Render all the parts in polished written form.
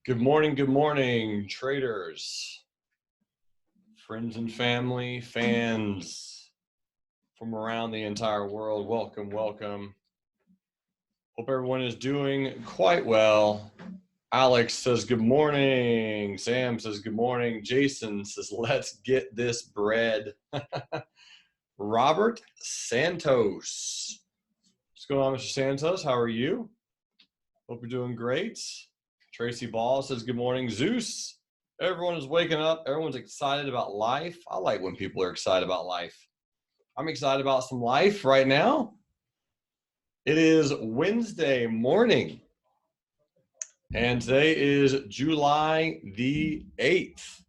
good morning, traders, friends and family, fans from around the entire world. Welcome, welcome. Hope everyone is doing quite well. Alex says good morning. Sam says good morning. Jason says let's get this bread. Robert Santos. What's going on, Mr. Santos? How are you? Hope you're doing great. Tracy Ball says good morning. Zeus, everyone is waking up. Everyone's excited about life. I like when people are excited about life. I'm excited about some life right now. It is Wednesday morning, and today is July the 8th.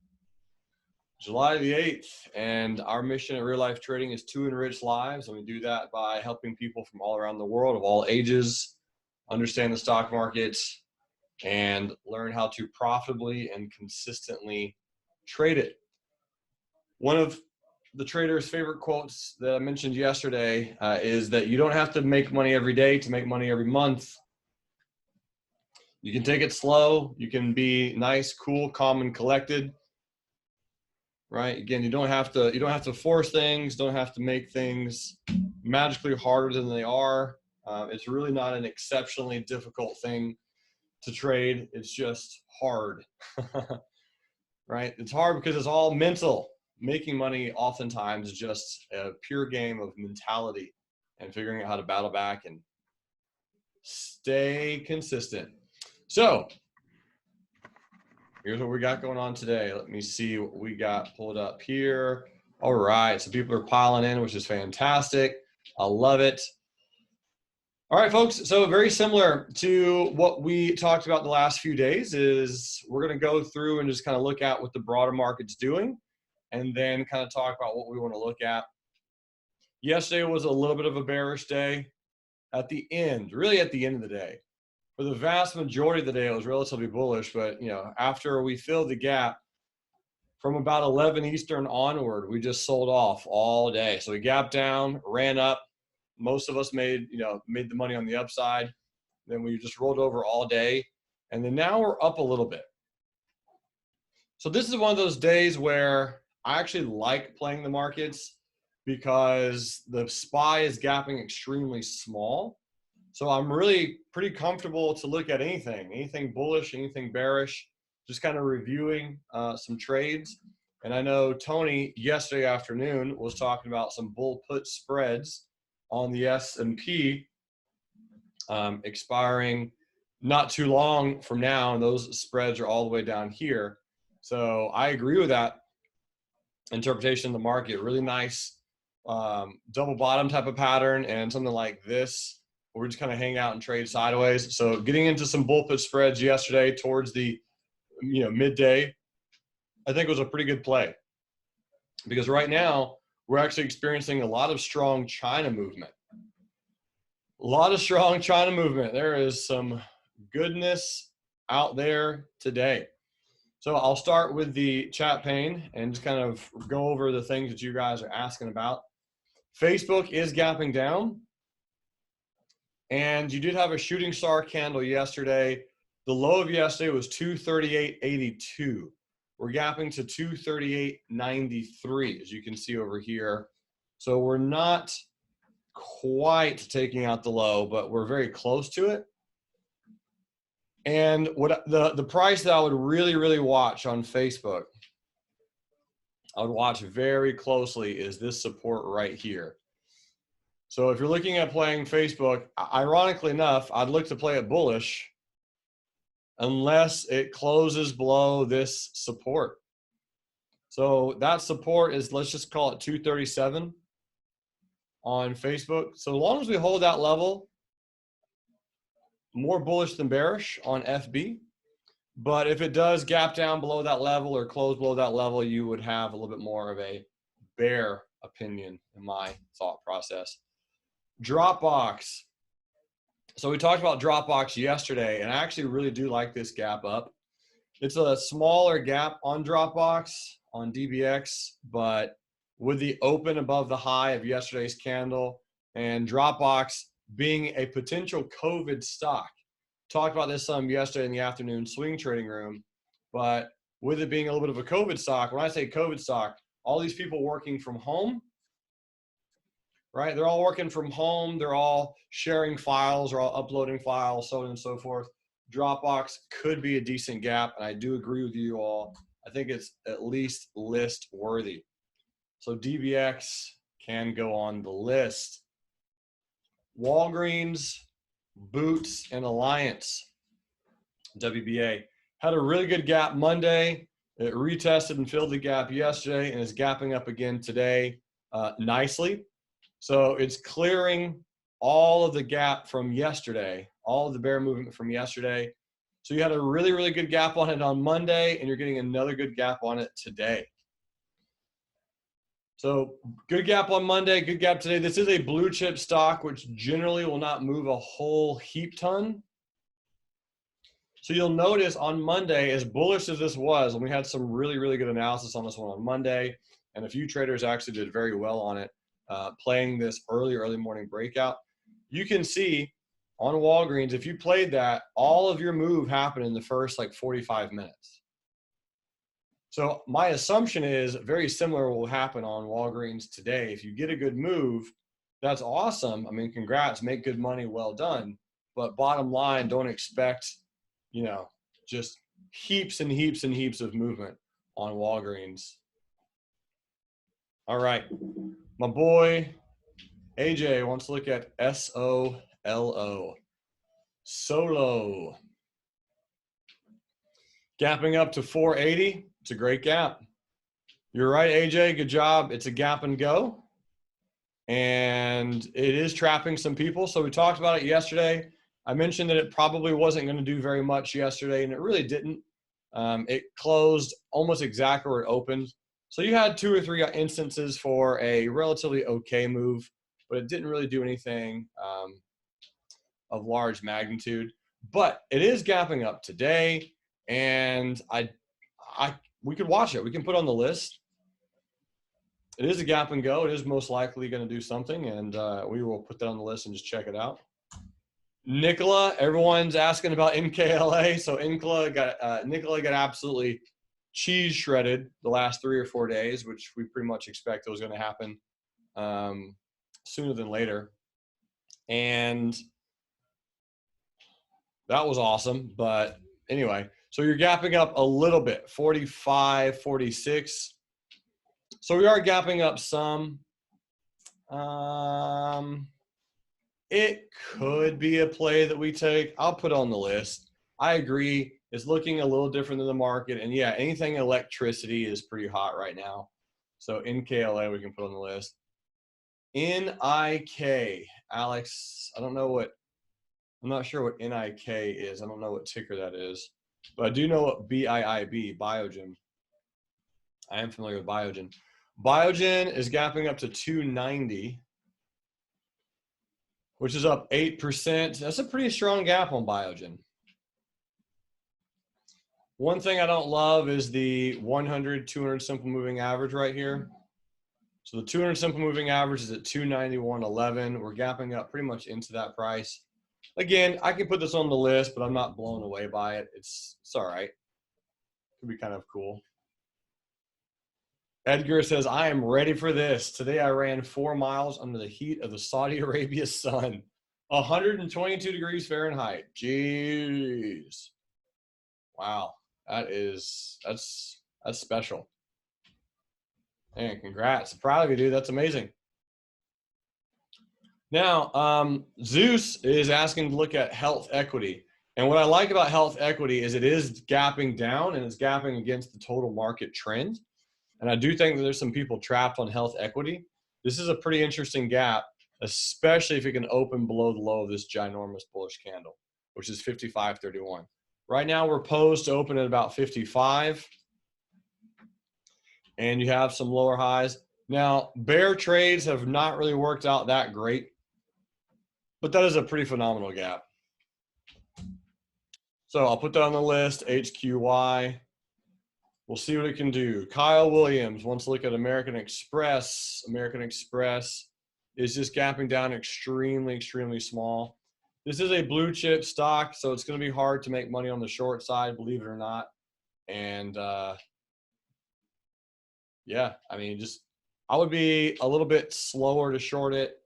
July the 8th, and our mission at Real Life Trading is to enrich lives, and we do that by helping people from all around the world of all ages understand the stock market and learn how to profitably and consistently trade it. One of the trader's favorite quotes that I mentioned yesterday is that you don't have to make money every day to make money every month. You can take it slow. You can be nice, cool, calm, and collected. Right? Again, you don't have to force things. Don't have to make things magically harder than they are. It's really not an exceptionally difficult thing to trade. It's just hard. Right? It's hard because it's all mental. Making money oftentimes is just a pure game of mentality and figuring out how to battle back and stay consistent. So here's what we got going on today. Let me see what we got pulled up here. All right, so people are piling in, which is fantastic. I love it. All right, folks, so very similar to what we talked about the last few days is we're going to go through and just kind of look at what the broader market's doing and then kind of talk about what we want to look at. Yesterday was a little bit of a bearish day. At the end, really at the end of the day, for the vast majority of the day, it was relatively bullish, but after we filled the gap from about 11 Eastern onward, we just sold off all day. So we gapped down, ran up. Most of us made the money on the upside. Then we just rolled over all day. And then now we're up a little bit. So this is one of those days where I actually like playing the markets because the SPY is gapping extremely small. So I'm really pretty comfortable to look at anything bullish, anything bearish, just kind of reviewing some trades. And I know Tony yesterday afternoon was talking about some bull put spreads on the S&P expiring not too long from now, and those spreads are all the way down here. So I agree with that interpretation of the market. Really nice double bottom type of pattern, and something like this we're just kind of hang out and trade sideways. So getting into some bull put spreads yesterday towards the midday, I think was a pretty good play, because right now we're actually experiencing a lot of strong China movement. There is some goodness out there today. So I'll start with the chat pane and just kind of go over the things that you guys are asking about. Facebook is gapping down. And you did have a shooting star candle yesterday. The low of yesterday was 238.82. We're gapping to 238.93, as you can see over here. So we're not quite taking out the low, but we're very close to it. And what the price that I would really watch on Facebook, I would watch very closely, is this support right here. So if you're looking at playing Facebook, ironically enough, I'd look to play it bullish unless it closes below this support. So that support is, let's just call it 237 on Facebook. So as long as we hold that level, more bullish than bearish on FB. But if it does gap down below that level or close below that level, you would have a little bit more of a bear opinion in my thought process. Dropbox. So we talked about Dropbox yesterday, and I actually really do like this gap up. It's a smaller gap on Dropbox, on DBX, but with the open above the high of yesterday's candle, and Dropbox being a potential COVID stock, talked about this some yesterday in the afternoon swing trading room, but with it being a little bit of a COVID stock, when I say COVID stock, all these people working from home, right? They're all working from home. They're all sharing files, or all uploading files, so on and so forth. Dropbox could be a decent gap, and I do agree with you all. I think it's at least list worthy. So DBX can go on the list. Walgreens, Boots, and Alliance, WBA, had a really good gap Monday. It retested and filled the gap yesterday and is gapping up again today nicely. So it's clearing all of the gap from yesterday, all of the bear movement from yesterday. So you had a really, really good gap on it on Monday, and you're getting another good gap on it today. So good gap on Monday, good gap today. This is a blue chip stock, which generally will not move a whole heap ton. So you'll notice on Monday, as bullish as this was, and we had some really, really good analysis on this one on Monday, and a few traders actually did very well on it, playing this early morning breakout. You can see on Walgreens, if you played that, all of your move happened in the first like 45 minutes. So my assumption is very similar will happen on Walgreens today. If you get a good move, that's awesome. I mean, congrats, make good money, well done. But bottom line, don't expect, you know, just heaps and heaps and heaps of movement on Walgreens. All right, my boy AJ wants to look at SOLO. Solo. Gapping up to 480. It's a great gap. You're right, AJ. Good job. It's a gap and go. And it is trapping some people. So we talked about it yesterday. I mentioned that it probably wasn't going to do very much yesterday, and it really didn't. It closed almost exactly where it opened. So you had 2 or 3 instances for a relatively okay move, but it didn't really do anything of large magnitude. But it is gapping up today, and we could watch it. We can put it on the list. It is a gap and go. It is most likely going to do something, and we will put that on the list and just check it out. NKLA, everyone's asking about NKLA. So NKLA got absolutely cheese shredded the last 3 or 4 days, which we pretty much expect was going to happen sooner than later. And that was awesome. But anyway, so you're gapping up a little bit, 45, 46. So we are gapping up some. It could be a play that we take. I'll put it on the list. I agree. It's looking a little different than the market. And yeah, anything electricity is pretty hot right now. So NKLA we can put on the list. NIK, Alex, I'm not sure what NIK is. I don't know what ticker that is. But I do know what BIIB, Biogen. I am familiar with Biogen. Biogen is gapping up to 290, which is up 8%. That's a pretty strong gap on Biogen. One thing I don't love is the 100, 200 simple moving average right here. So the 200 simple moving average is at 291.11. We're gapping up pretty much into that price. Again, I can put this on the list, but I'm not blown away by it. It's all right. Could be kind of cool. Edgar says, I am ready for this. Today I ran 4 miles under the heat of the Saudi Arabia sun. 122 degrees Fahrenheit. Jeez. Wow. That's special. And congrats. Proud of you, dude. That's amazing. Now, Zeus is asking to look at health equity. And what I like about health equity is it is gapping down, and it's gapping against the total market trend. And I do think that there's some people trapped on health equity. This is a pretty interesting gap, especially if it can open below the low of this ginormous bullish candle, which is 55.31. Right now we're posed to open at about 55. And you have some lower highs. Now, bear trades have not really worked out that great, but that is a pretty phenomenal gap. So I'll put that on the list, HQY. We'll see what it can do. Kyle Williams wants to look at American Express. American Express is just gapping down extremely, extremely small. This is a blue chip stock, so it's going to be hard to make money on the short side, believe it or not. And yeah, I mean, I would be a little bit slower to short it.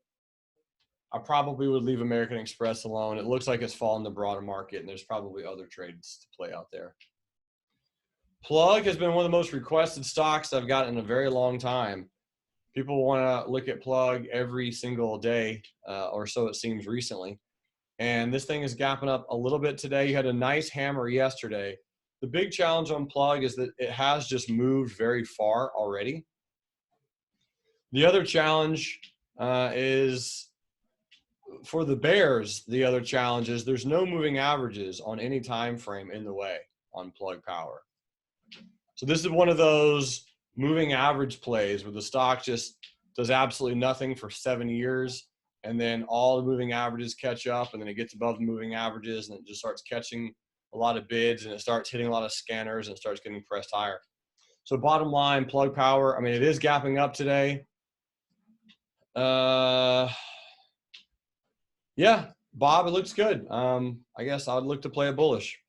I probably would leave American Express alone. It looks like it's fallen the broader market, and there's probably other trades to play out there. Plug has been one of the most requested stocks I've gotten in a very long time. People want to look at Plug every single day, or so it seems recently. And this thing is gapping up a little bit today. You had a nice hammer yesterday. The big challenge on Plug is that it has just moved very far already. The other challenge is for the bears. The other challenge is there's no moving averages on any time frame in the way on Plug Power. So this is one of those moving average plays where the stock just does absolutely nothing for 7 years, and then all the moving averages catch up, and then it gets above the moving averages, and it just starts catching a lot of bids, and it starts hitting a lot of scanners, and it starts getting pressed higher. So bottom line, Plug Power, I mean, it is gapping up today. Yeah, Bob, it looks good. I guess I would look to play a bullish.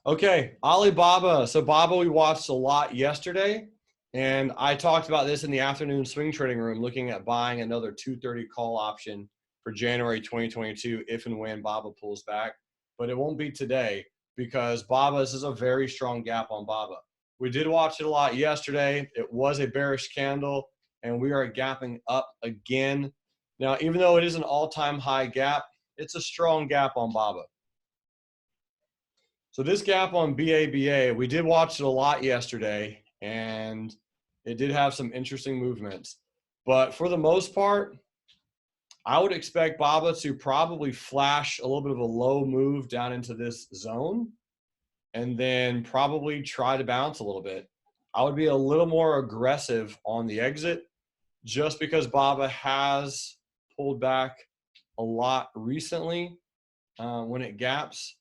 Okay, Alibaba. So Baba, we watched a lot yesterday, and I talked about this in the afternoon swing trading room, looking at buying another 230 call option for January 2022 if and when Baba pulls back. But it won't be today because Baba, this is a very strong gap on Baba. We did watch it a lot yesterday. It was a bearish candle, and we are gapping up again. Now, even though it is an all-time high gap, it's a strong gap on Baba. So this gap on BABA, we did watch it a lot yesterday, and it did have some interesting movements. But for the most part, I would expect Baba to probably flash a little bit of a low move down into this zone and then probably try to bounce a little bit. I would be a little more aggressive on the exit just because Baba has pulled back a lot recently when it gaps.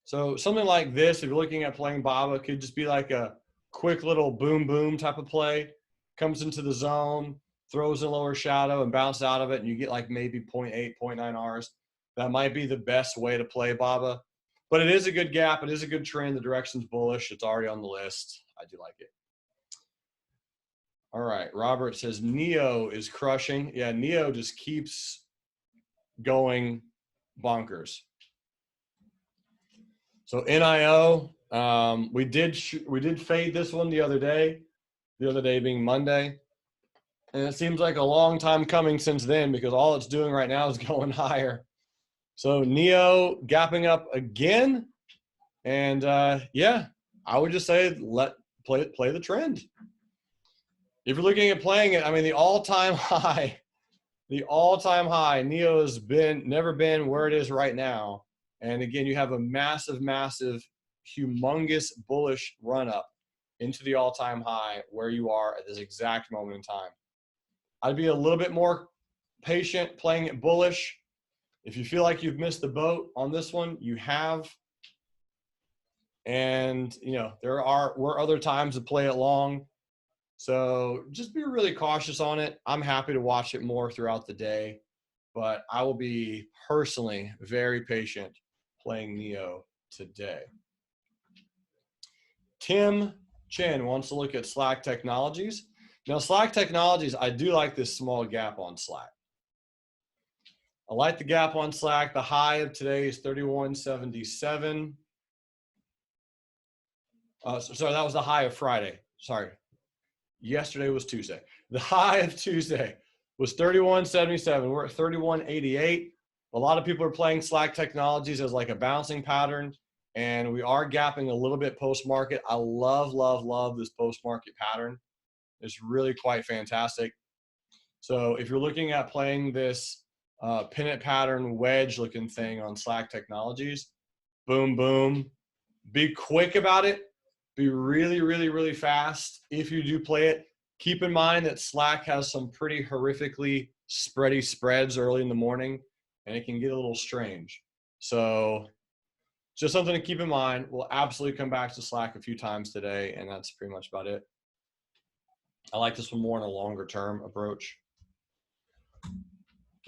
So something like this, if you're looking at playing Baba, could just be like a quick little boom, boom type of play. Comes into the zone, throws in lower shadow and bounces out of it, and you get like maybe 0.8, 0.9 Rs. That might be the best way to play Baba. But it is a good gap. It is a good trend. The direction's bullish. It's already on the list. I do like it. All right. Robert says Neo is crushing. Yeah, Neo just keeps going bonkers. So NIO, we did fade this one the other day being Monday. And it seems like a long time coming since then because all it's doing right now is going higher. So Neo gapping up again. And yeah, I would just say play the trend. If you're looking at playing it, I mean, the all-time high, Neo has never been where it is right now. And again, you have a massive, massive, humongous bullish run up into the all-time high where you are at this exact moment in time. I'd be a little bit more patient playing it bullish. If you feel like you've missed the boat on this one, you have. And, you know, were other times to play it long. So just be really cautious on it. I'm happy to watch it more throughout the day, but I will be personally very patient playing Neo today. Tim Chen wants to look at Slack Technologies. Now, Slack Technologies, I do like this small gap on Slack. I like the gap on Slack. The high of today is 31.77. Sorry, that was the high of Friday. Sorry. Yesterday was Tuesday. The high of Tuesday was 31.77. We're at 31.88. A lot of people are playing Slack Technologies as like a bouncing pattern, and we are gapping a little bit post-market. I love, love, love this post-market pattern. It's really quite fantastic. So if you're looking at playing this pennant pattern wedge looking thing on Slack Technologies, boom, boom, be quick about it. Be really, really, really fast if you do play it. Keep in mind that Slack has some pretty horrifically spready spreads early in the morning, and it can get a little strange. So just something to keep in mind. We'll absolutely come back to Slack a few times today, and that's pretty much about it. I like this one more in a longer term approach.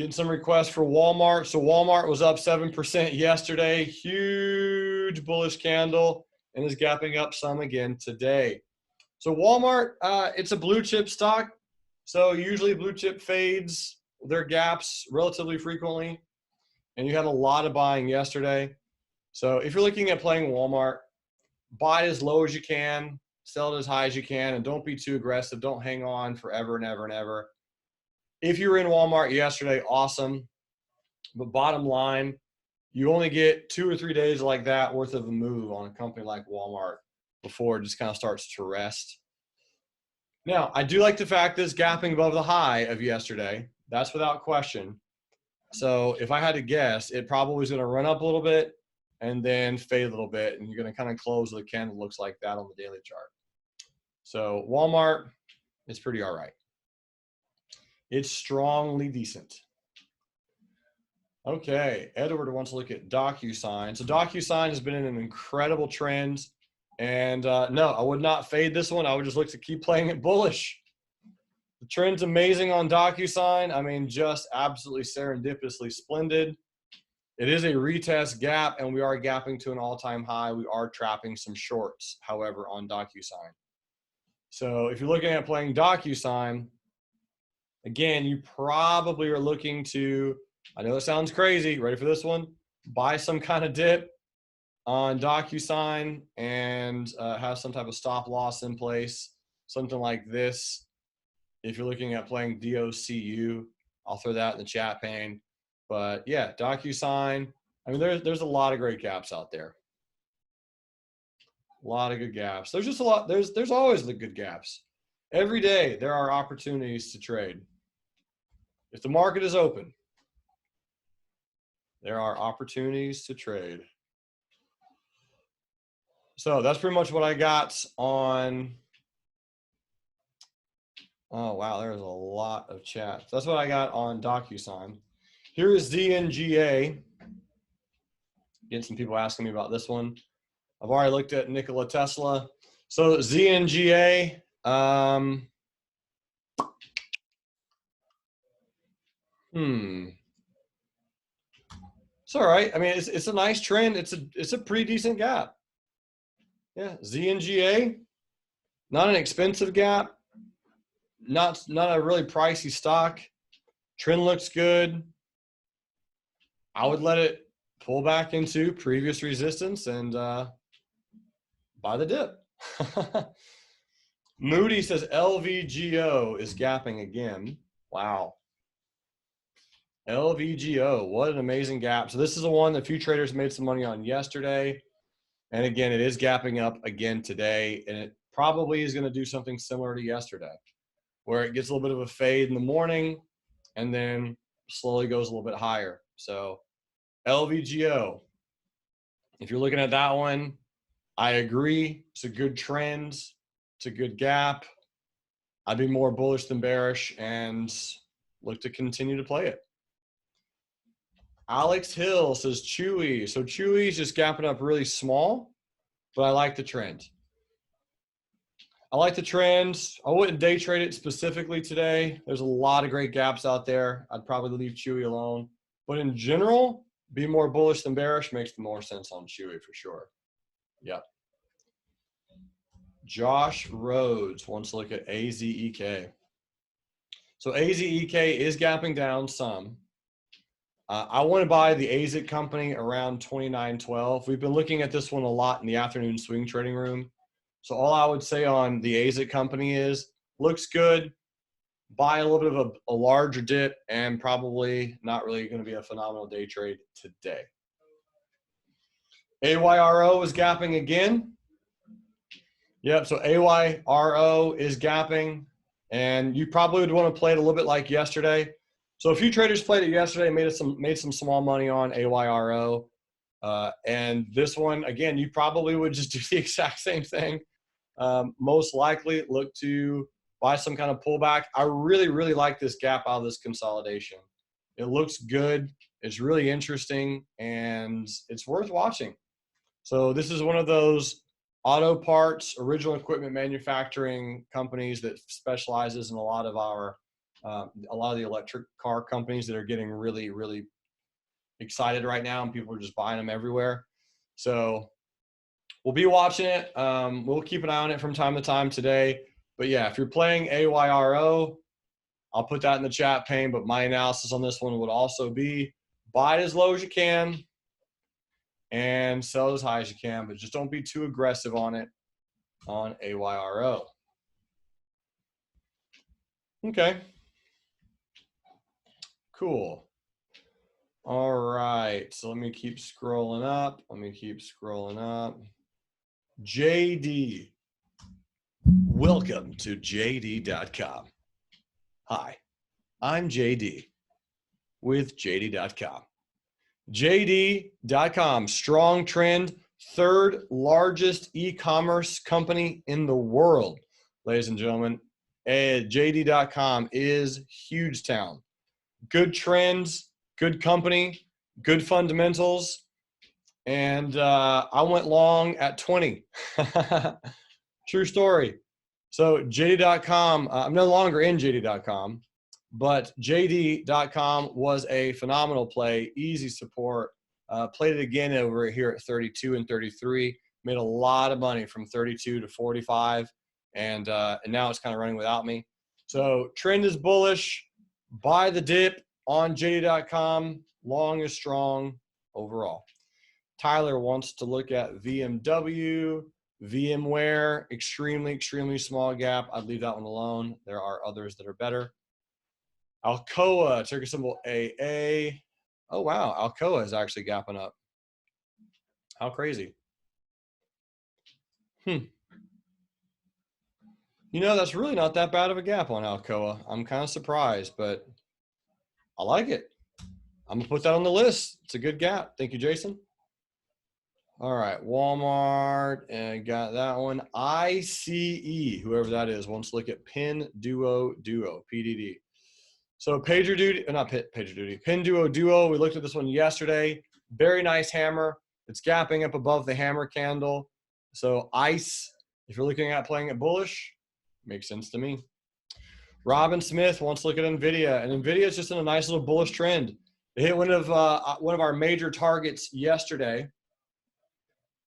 Getting some requests for Walmart. So Walmart was up 7% yesterday. Huge bullish candle and is gapping up some again today. So Walmart, it's a blue chip stock. So usually blue chip fades their gaps relatively frequently. And you had a lot of buying yesterday. So if you're looking at playing Walmart, buy as low as you can, sell it as high as you can, and don't be too aggressive. Don't hang on forever and ever and ever. If you were in Walmart yesterday, awesome. But bottom line, you only get 2 or 3 days like that worth of a move on a company like Walmart before it just kind of starts to rest. Now, I do like the fact that it's gapping above the high of yesterday. That's without question. So if I had to guess, it probably is going to run up a little bit and then fade a little bit, and you're going to kind of close with a candle that looks like that on the daily chart. So Walmart is pretty all right. It's strongly decent. Okay, Edward wants to look at DocuSign. So DocuSign has been in an incredible trend. And no, I would not fade this one. I would just look to keep playing it bullish. The trend's amazing on DocuSign. I mean, just absolutely serendipitously splendid. It is a retest gap, and we are gapping to an all-time high. We are trapping some shorts, however, on DocuSign. So if you're looking at playing DocuSign, again, you probably are looking to, I know it sounds crazy, ready for this one? Buy some kind of dip on DocuSign and have some type of stop loss in place, something like this. If you're looking at playing DOCU, I'll throw that in the chat pane. But yeah, DocuSign, I mean, there's a lot of great gaps out there. A lot of good gaps. There's just a lot, there's always the good gaps. Every day there are opportunities to trade. If the market is open, there are opportunities to trade. So that's pretty much what I got on. Oh, wow, there's a lot of chat. That's what I got on DocuSign. Here is ZNGA. Getting some people asking me about this one. I've already looked at Nikola Tesla. So ZNGA, it's all right. I mean, it's a nice trend. It's a pretty decent gap. Yeah, ZNGA, not an expensive gap, not a really pricey stock. Trend looks good. I would let it pull back into previous resistance and buy the dip. Moody says LVGO is gapping again. Wow. LVGO, what an amazing gap. So this is the one that a few traders made some money on yesterday. And again, it is gapping up again today. And it probably is going to do something similar to yesterday, where it gets a little bit of a fade in the morning and then slowly goes a little bit higher. So LVGO, if you're looking at that one, I agree. It's a good trend. It's a good gap. I'd be more bullish than bearish and look to continue to play it. Alex Hill says Chewy. So Chewy is just gapping up really small, but I like the trend. I like the trend. I wouldn't day trade it specifically today. There's a lot of great gaps out there. I'd probably leave Chewy alone. But in general, be more bullish than bearish makes more sense on Chewy for sure. Yep. Josh Rhodes wants to look at AZEK. So AZEK is gapping down some. I want to buy the AZEK company around 29.12. We've been looking at this one a lot in the afternoon swing trading room. So all I would say on the AZEK company is, looks good, buy a little bit of a larger dip, and probably not really going to be a phenomenal day trade today. AYRO is gapping again. Yep, so AYRO is gapping, and you probably would want to play it a little bit like yesterday. So a few traders played it yesterday, made some small money on AYRO. And this one, again, you probably would just do the exact same thing. Most likely look to buy some kind of pullback. I really, really like this gap out of this consolidation. It looks good. It's really interesting, and it's worth watching. So this is one of those auto parts, original equipment manufacturing companies that specializes in a lot of our A lot of the electric car companies that are getting really, really excited right now, and people are just buying them everywhere. So we'll be watching it. We'll keep an eye on it from time to time today. But yeah, if you're playing AYRO, I'll put that in the chat pane. But my analysis on this one would also be buy it as low as you can and sell as high as you can, but just don't be too aggressive on it on AYRO. Okay. Cool. All right. So let me keep scrolling up. JD. Welcome to JD.com. Hi, I'm JD with JD.com. JD.com, strong trend, third largest e-commerce company in the world, ladies and gentlemen. JD.com is huge town. Good trends, good company, good fundamentals. And I went long at 20. True story. So JD.com, I'm no longer in JD.com, but JD.com was a phenomenal play, easy support. Played it again over here at 32 and 33. Made a lot of money from 32 to 45, and now it's kind of running without me. So trend is bullish. Buy the dip on JD.com. Long is strong overall. Tyler wants to look at VMW. VMware, extremely, extremely small gap. I'd leave that one alone. There are others that are better. Alcoa, ticker symbol AA. Oh, wow. Alcoa is actually gapping up. How crazy. You know, that's really not that bad of a gap on Alcoa. I'm kind of surprised, but I like it. I'm going to put that on the list. It's a good gap. Thank you, Jason. All right, Walmart, and got that one. ICE, whoever that is, wants to look at Pin Duo, PDD. So Pin Duo. We looked at this one yesterday. Very nice hammer. It's gapping up above the hammer candle. So ICE, if you're looking at playing it bullish, makes sense to me. Robin Smith wants to look at NVIDIA, and NVIDIA is just in a nice little bullish trend. It hit one of our major targets yesterday.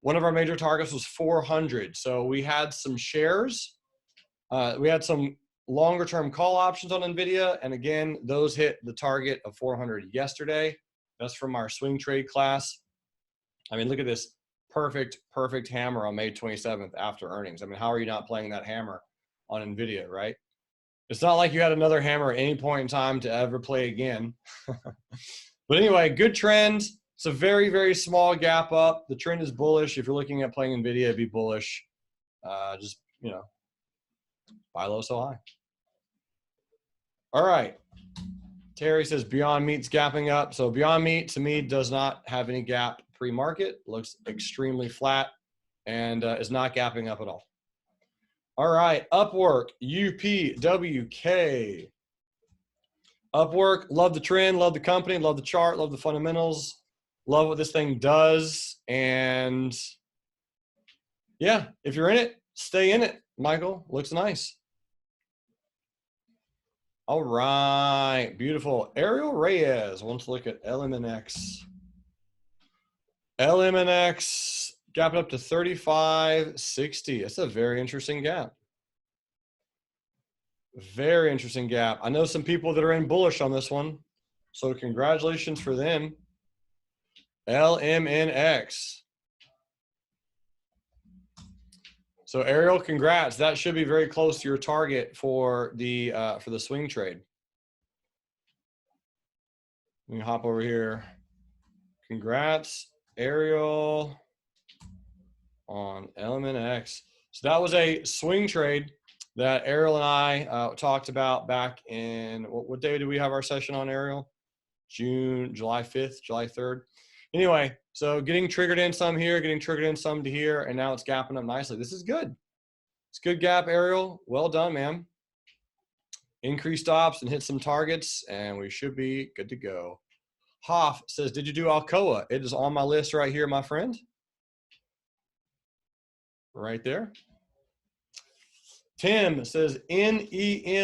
One of our major targets was 400. So we had some shares. We had some longer term call options on NVIDIA. And again, those hit the target of 400 yesterday. That's from our swing trade class. I mean, look at this perfect hammer on May 27th after earnings. I mean, how are you not playing that hammer on NVIDIA, right? It's not like you had another hammer at any point in time to ever play again. But anyway, good trend. It's a very, very small gap up. The trend is bullish. If you're looking at playing NVIDIA, it'd be bullish. Just, you know, buy low, sell high. All right. Terry says Beyond Meat's gapping up. So Beyond Meat, to me, does not have any gap pre-market. Looks extremely flat and is not gapping up at all. All right. Upwork, UPWK. Upwork, love the trend, love the company, love the chart, love the fundamentals. Love what this thing does. And yeah, if you're in it, stay in it. Michael, looks nice. All right, beautiful. Ariel Reyes wants to look at LMNX. LMNX gapping up to 35.60. That's a very interesting gap. Very interesting gap. I know some people that are in bullish on this one. So congratulations for them. LMNX. So Ariel, congrats. That should be very close to your target for the swing trade. Let me hop over here. Congrats, Ariel, on LMNX. So that was a swing trade that Ariel and I talked about back in, what day did we have our session on, Ariel? July 5th, July 3rd. Anyway, so getting triggered in some here, getting triggered in some to here, and now it's gapping up nicely. This is good. It's a good gap, Ariel. Well done, man. Increase stops and hit some targets, and we should be good to go. Hoff says, did you do Alcoa? It is on my list right here, my friend. Right there. Tim says NEM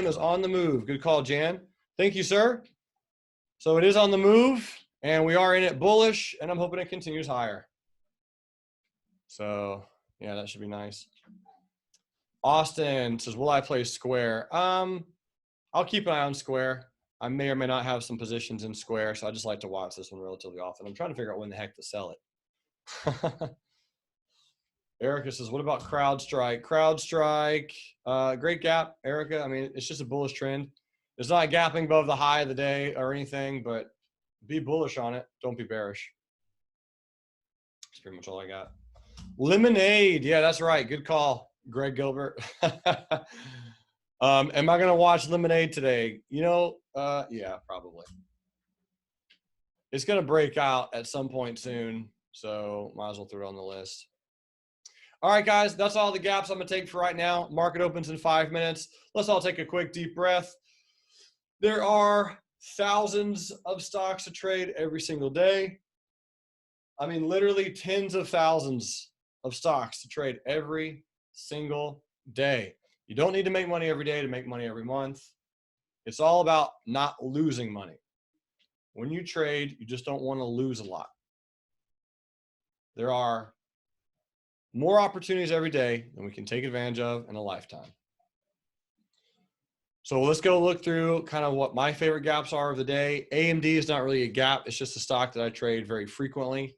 is on the move. Good call, Jan. Thank you, sir. So it is on the move, and we are in it bullish, and I'm hoping it continues higher. So yeah, that should be nice. Austin says, will I play Square? I'll keep an eye on Square. I may or may not have some positions in Square, so I just like to watch this one relatively often. I'm trying to figure out when the heck to sell it. Erica says, what about CrowdStrike? CrowdStrike, great gap, Erica. I mean, it's just a bullish trend. It's not gapping above the high of the day or anything, but be bullish on it. Don't be bearish. That's pretty much all I got. Lemonade. Yeah, that's right. Good call, Greg Gilbert. Am I going to watch Lemonade today? You know, yeah, probably. It's going to break out at some point soon, so might as well throw it on the list. All right, guys, that's all the gaps I'm going to take for right now. Market opens in 5 minutes. Let's all take a quick deep breath. There are thousands of stocks to trade every single day. I mean, literally tens of thousands of stocks to trade every single day. You don't need to make money every day to make money every month. It's all about not losing money. When you trade, you just don't want to lose a lot. There are more opportunities every day than we can take advantage of in a lifetime. So let's go look through kind of what my favorite gaps are of the day. AMD is not really a gap. It's just a stock that I trade very frequently.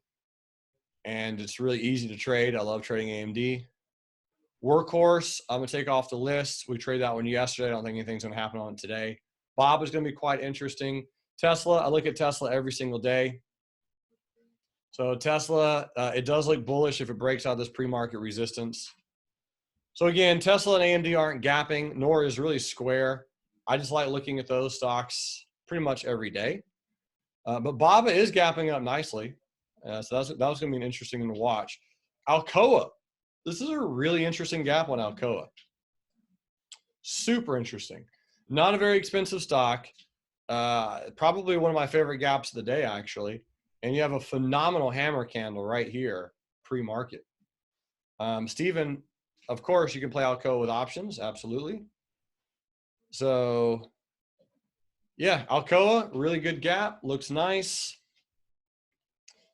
And it's really easy to trade. I love trading AMD. Workhorse, I'm going to take off the list. We traded that one yesterday. I don't think anything's going to happen on it today. BABA is going to be quite interesting. Tesla, I look at Tesla every single day. So Tesla, it does look bullish if it breaks out this pre-market resistance. So again, Tesla and AMD aren't gapping, nor is really Square. I just like looking at those stocks pretty much every day. But BABA is gapping up nicely. So that was going to be an interesting one to watch. Alcoa. This is a really interesting gap on Alcoa. Super interesting. Not a very expensive stock. Probably one of my favorite gaps of the day, actually. And you have a phenomenal hammer candle right here, pre-market. Stephen, of course, you can play Alcoa with options. Absolutely. So, yeah, Alcoa, really good gap. Looks nice.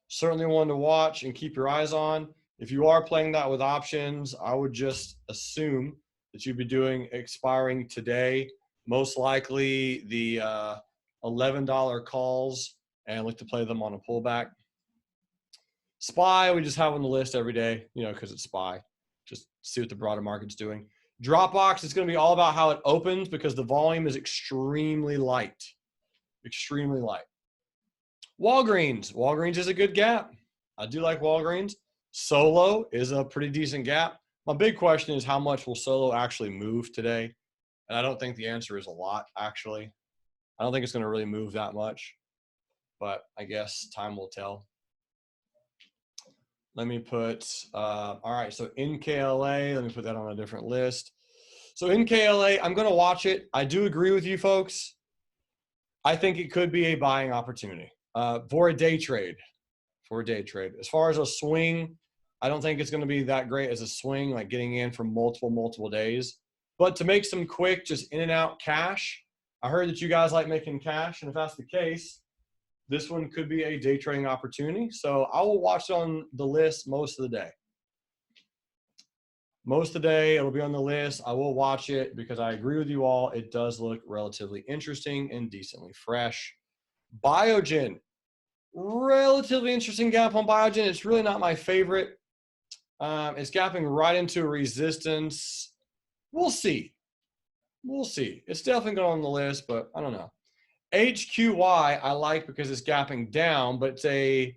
Certainly one to watch and keep your eyes on. If you are playing that with options, I would just assume that you'd be doing expiring today. Most likely the $11 calls, and look to play them on a pullback. SPY, we just have on the list every day, you know, because it's SPY. Just see what the broader market's doing. Dropbox is going to be all about how it opens because the volume is extremely light. Extremely light. Walgreens. Walgreens is a good gap. I do like Walgreens. Solo is a pretty decent gap. My big question is how much will Solo actually move today? And I don't think the answer is a lot, actually. I don't think it's going to really move that much. But I guess time will tell. Let me put, all right, so NKLA, let me put that on a different list. So NKLA, I'm going to watch it. I do agree with you folks. I think it could be a buying opportunity for a day trade. For a day trade. As far as a swing, I don't think it's going to be that great as a swing, like getting in for multiple days. But to make some quick, just in and out cash, I heard that you guys like making cash, and if that's the case, this one could be a day trading opportunity. So I will watch it on the list most of the day. Most of the day, it'll be on the list. I will watch it because I agree with you all. It does look relatively interesting and decently fresh. Biogen, relatively interesting gap on Biogen. It's really not my favorite. It's gapping right into a resistance. We'll see. We'll see. It's definitely going on the list, but I don't know. HQY I like because it's gapping down, but it's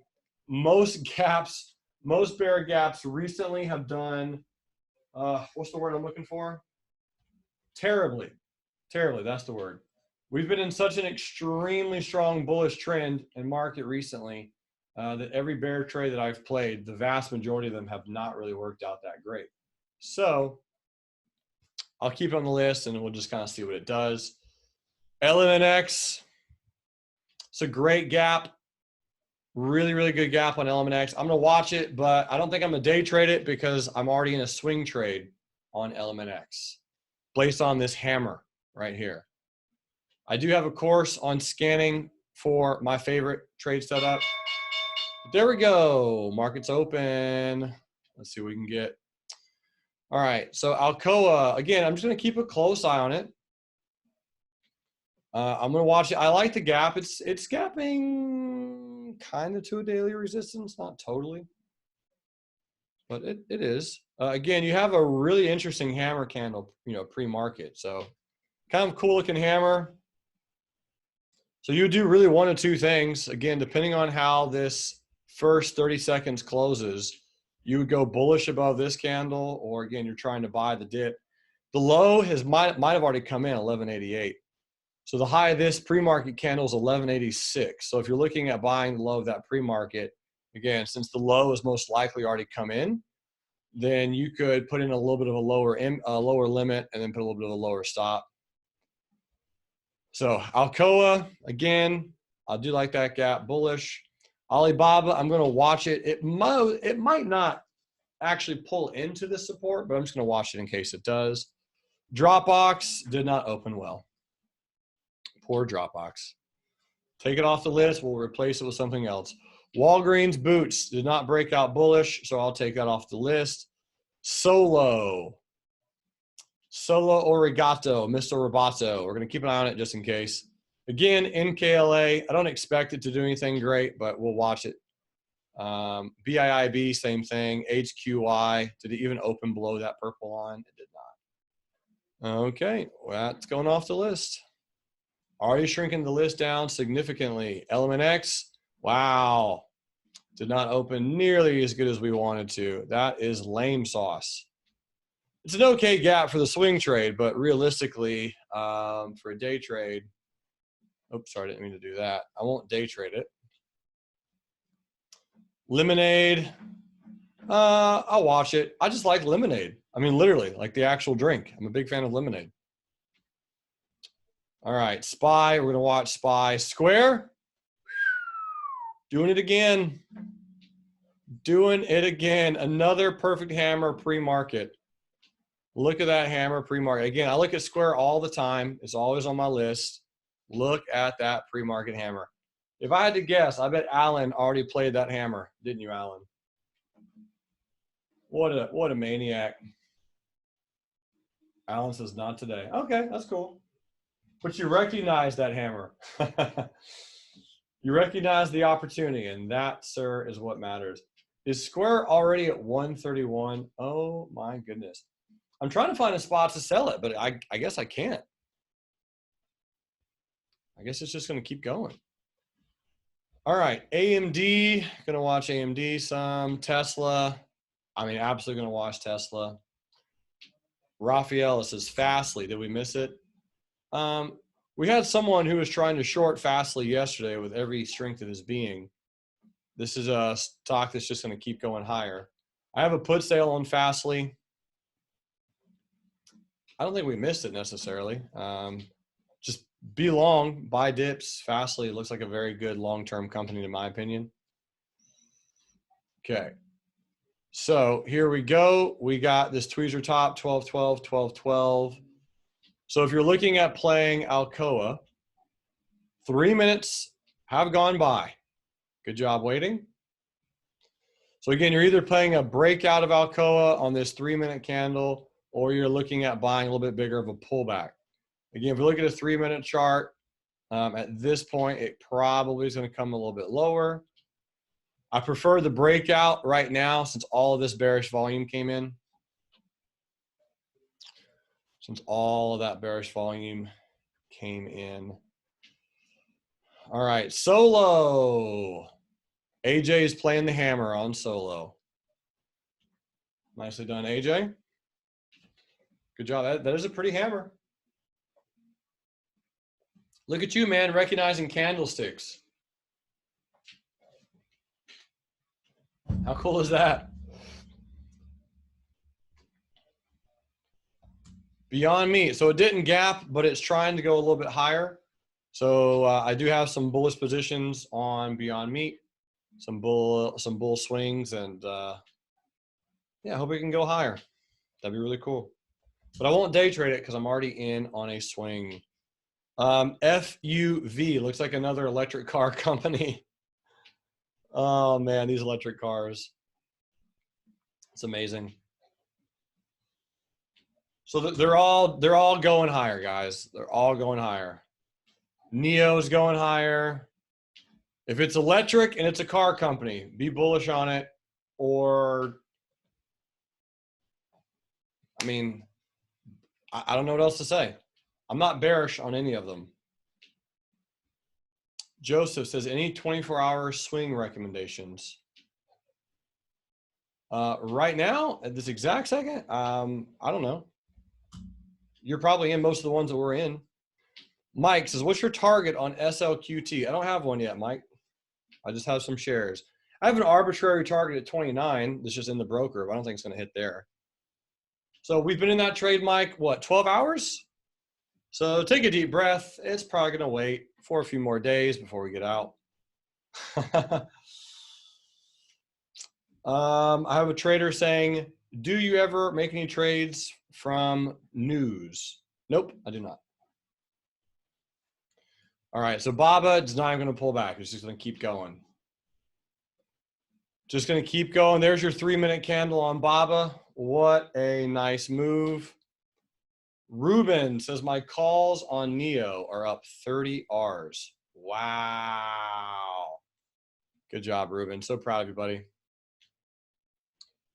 most bear gaps recently have done, what's the word I'm looking for? Terribly. Terribly, that's the word. We've been in such an extremely strong bullish trend in market recently that every bear trade that I've played, the vast majority of them have not really worked out that great. So I'll keep it on the list and we'll just kind of see what it does. LMNX, it's a great gap. Really, really good gap on LMNX. I'm going to watch it, but I don't think I'm going to day trade it because I'm already in a swing trade on LMNX. based on this hammer right here. I do have a course on scanning for my favorite trade setup. There we go. Market's open. Let's see what we can get. All right. So Alcoa, again, I'm just going to keep a close eye on it. I'm going to watch it. I like the gap. It's gapping kind of to a daily resistance, not totally, but it is. Again, you have a really interesting hammer candle, pre-market. So kind of cool looking hammer. So you do really one of two things. Again, depending on how this first 30 seconds closes, you would go bullish above this candle, or again, you're trying to buy the dip. The low might have already come in 1188. So the high of this pre-market candle is 1186. So if you're looking at buying the low of that pre-market, again, since the low is most likely already come in, then you could put in a little bit of a lower limit and then put a little bit of a lower stop. So Alcoa, again, I do like that gap, bullish. Alibaba, I'm going to watch it. It might not actually pull into the support, but I'm just going to watch it in case it does. Dropbox did not open well. Poor Dropbox. Take it off the list. We'll replace it with something else. Walgreens Boots did not break out bullish, so I'll take that off the list. Solo Origato, Mr. Roboto. We're going to keep an eye on it just in case. Again, NKLA, I don't expect it to do anything great, but we'll watch it. BIIB, same thing. HQY, did it even open below that purple line? It did not. Okay, well, that's going off the list. Already shrinking the list down significantly. Element X, wow. Did not open nearly as good as we wanted to. That is lame sauce. It's an okay gap for the swing trade, but realistically, for a day trade, oops, sorry, I didn't mean to do that. I won't day trade it. Lemonade, I'll watch it. I just like lemonade. I mean, literally, like the actual drink. I'm a big fan of lemonade. All right, SPY, we're going to watch SPY. Square, doing it again. Doing it again. Another perfect hammer pre-market. Look at that hammer pre-market. Again, I look at Square all the time. It's always on my list. Look at that pre-market hammer. If I had to guess, I bet Alan already played that hammer. Didn't you, Alan? What a maniac. Alan says not today. Okay, that's cool. But you recognize that hammer. You recognize the opportunity, and that, sir, is what matters. Is Square already at 131? Oh, my goodness. I'm trying to find a spot to sell it, but I guess I can't. I guess it's just going to keep going. All right, AMD, going to watch AMD some. Tesla, I mean, absolutely going to watch Tesla. Raphael says Fastly. Did we miss it? We had someone who was trying to short Fastly yesterday with every strength of his being. This is a stock that's just going to keep going higher. I have a put sale on Fastly. I don't think we missed it necessarily. Just be long, buy dips. Fastly, it looks like a very good long-term company in my opinion. Okay. So here we go. We got this tweezer top, 12-12, 12-12. So if you're looking at playing Alcoa, 3 minutes have gone by. Good job waiting. So again, you're either playing a breakout of Alcoa on this 3 minute candle, or you're looking at buying a little bit bigger of a pullback. Again, if you look at a 3 minute chart, at this point, it probably is going to come a little bit lower. I prefer the breakout right now since all of this bearish volume came in. Since all of that bearish volume came in. All right, Solo. AJ is playing the hammer on Solo. Nicely done, AJ. Good job. That is a pretty hammer. Look at you, man, recognizing candlesticks. How cool is that? Beyond Meat. So it didn't gap, but it's trying to go a little bit higher. So I do have some bullish positions on Beyond Meat, some bull swings, and yeah, I hope we can go higher. That'd be really cool. But I won't day trade it because I'm already in on a swing. FUV looks like another electric car company. Oh man, these electric cars. It's amazing. So they're all going higher, guys. They're all going higher. NIO's going higher. If it's electric and it's a car company, be bullish on it. Or, I mean, I don't know what else to say. I'm not bearish on any of them. Joseph says, any 24-hour swing recommendations? Right now, at this exact second, I don't know. You're probably in most of the ones that we're in. Mike says, what's your target on SLQT? I don't have one yet, Mike. I just have some shares. I have an arbitrary target at 29 that's just in the broker, but I don't think it's going to hit there. So we've been in that trade, Mike, what, 12 hours? So take a deep breath. It's probably going to wait for a few more days before we get out. I have a trader saying, do you ever make any trades from news? Nope, I do not. All right, so BABA is not even going to pull back. It's just going to keep going. Just going to keep going. There's your 3-minute candle on BABA. What a nice move. Ruben says, my calls on NIO are up 30 Rs. Wow. Good job, Ruben. So proud of you, buddy.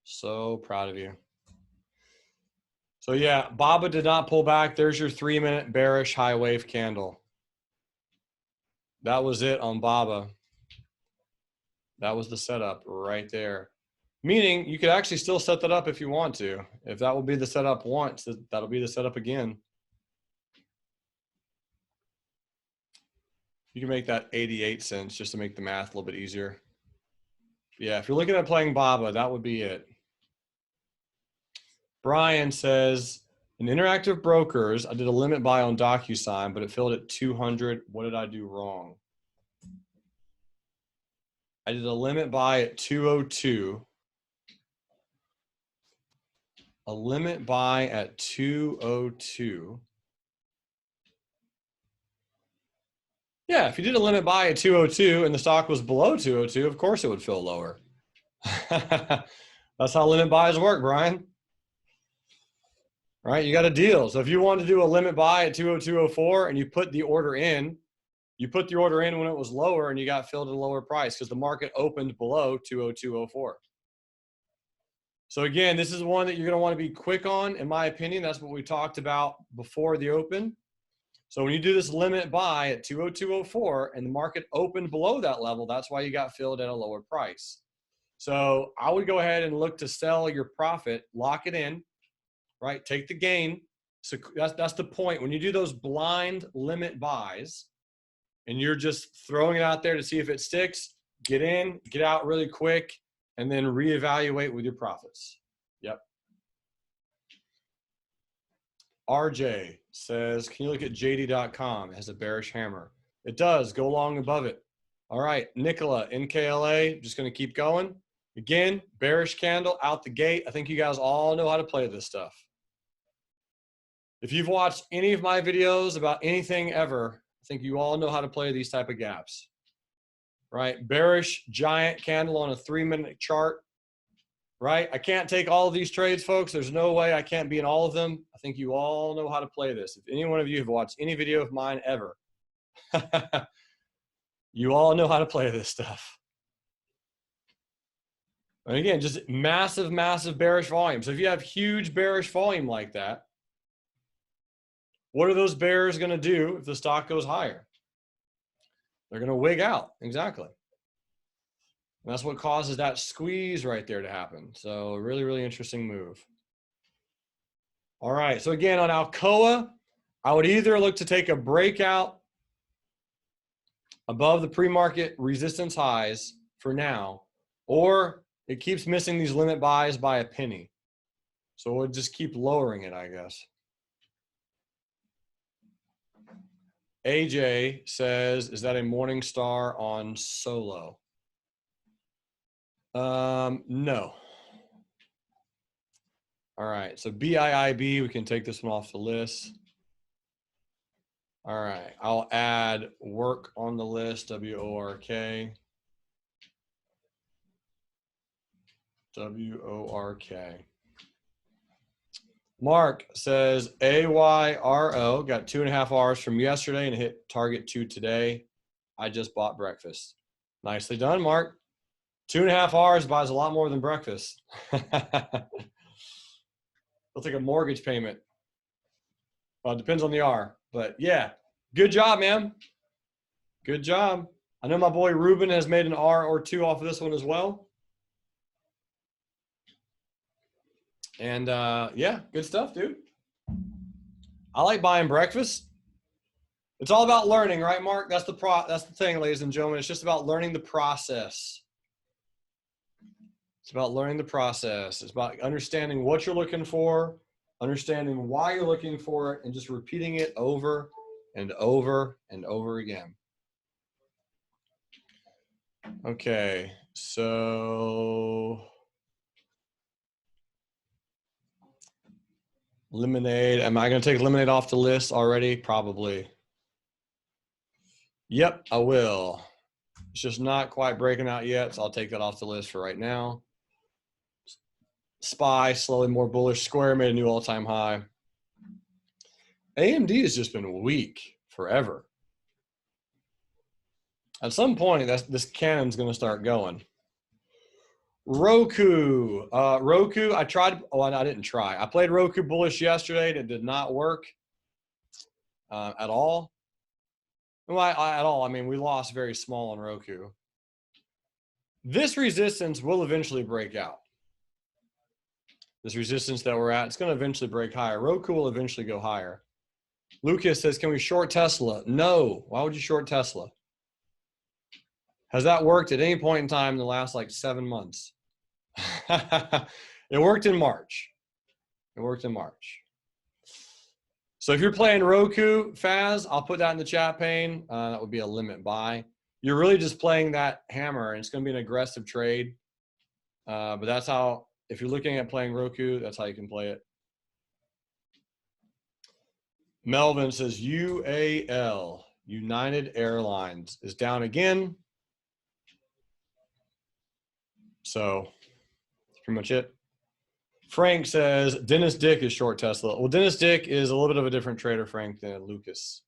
So proud of you. So yeah, BABA did not pull back. There's your 3-minute bearish high wave candle. That was it on BABA. That was the setup right there. Meaning you could actually still set that up if you want to. If that will be the setup once, that'll be the setup again. You can make that 88 cents just to make the math a little bit easier. Yeah, if you're looking at playing BABA, that would be it. Brian says, in Interactive Brokers, I did a limit buy on DocuSign, but it filled at 200. What did I do wrong? I did a limit buy at 202. A limit buy at 202. Yeah, if you did a limit buy at 202 and the stock was below 202, of course it would fill lower. That's how limit buys work, Brian. Right? You got a deal. So if you wanted to do a limit buy at 202.04 and you put the order in, when it was lower and you got filled at a lower price because the market opened below 202.04. So again, this is one that you're going to want to be quick on, in my opinion. That's what we talked about before the open. So when you do this limit buy at 202.04 and the market opened below that level, that's why you got filled at a lower price. So I would go ahead and look to sell your profit, lock it in, right? Take the gain. So that's the point. When you do those blind limit buys and you're just throwing it out there to see if it sticks, get in, get out really quick, and then reevaluate with your profits. Yep. RJ says, can you look at JD.com? It has a bearish hammer. It does. Go long above it. All right. NKLA, NKLA, just going to keep going. Again, bearish candle out the gate. I think you guys all know how to play this stuff. If you've watched any of my videos about anything ever, I think you all know how to play these type of gaps. Right? Bearish giant candle on a 3-minute chart. Right? I can't take all of these trades, folks. There's no way I can't be in all of them. I think you all know how to play this. If any one of you have watched any video of mine ever, you all know how to play this stuff. And again, just massive, massive bearish volume. So if you have huge bearish volume like that, what are those bears going to do if the stock goes higher? They're going to wig out. Exactly. And that's what causes that squeeze right there to happen. So really, really interesting move. All right. So again, on Alcoa, I would either look to take a breakout above the pre-market resistance highs for now, or it keeps missing these limit buys by a penny. So we'll just keep lowering it, I guess. AJ says, is that a morning star on solo? No. All right, so BIIB, we can take this one off the list. All right, I'll add work on the list, WORK. WORK. Mark says AYRO, got 2.5 R's from yesterday and hit target 2 today. I just bought breakfast. Nicely done, Mark. 2.5 R's buys a lot more than breakfast. It's like a mortgage payment. Well, it depends on the R, but yeah, good job, man. Good job. I know my boy Ruben has made an R or 2 off of this one as well. And yeah, good stuff, dude. I like buying breakfast. It's all about learning, right, Mark? That's the thing, ladies and gentlemen. It's just about learning the process. It's about learning the process. It's about understanding what you're looking for, understanding why you're looking for it, and just repeating it over and over and over again. Okay, so lemonade. Am I going to take lemonade off the list already? Probably. Yep, I will. It's just not quite breaking out yet, so I'll take that off the list for right now. SPY, slowly more bullish. Square made a new all-time high. AMD has just been weak forever. At some point, this cannon's going to start going. Roku. Roku, I tried. Oh, I didn't try. I played Roku bullish yesterday. It did not work at all. Well, at all. I mean, we lost very small on Roku. This resistance will eventually break out. This resistance that we're at, it's going to eventually break higher. Roku will eventually go higher. Lucas says, can we short Tesla? No. Why would you short Tesla? Has that worked at any point in time in the last like 7 months? It worked in March. It worked in March. So if you're playing Roku, Faz, I'll put that in the chat pane. That would be a limit buy. You're really just playing that hammer, and it's going to be an aggressive trade. But that's how, if you're looking at playing Roku, that's how you can play it. Melvin says UAL, United Airlines, is down again. So that's pretty much it. Frank says Dennis Dick is short Tesla. Well, Dennis Dick is a little bit of a different trader, Frank, than Lucas.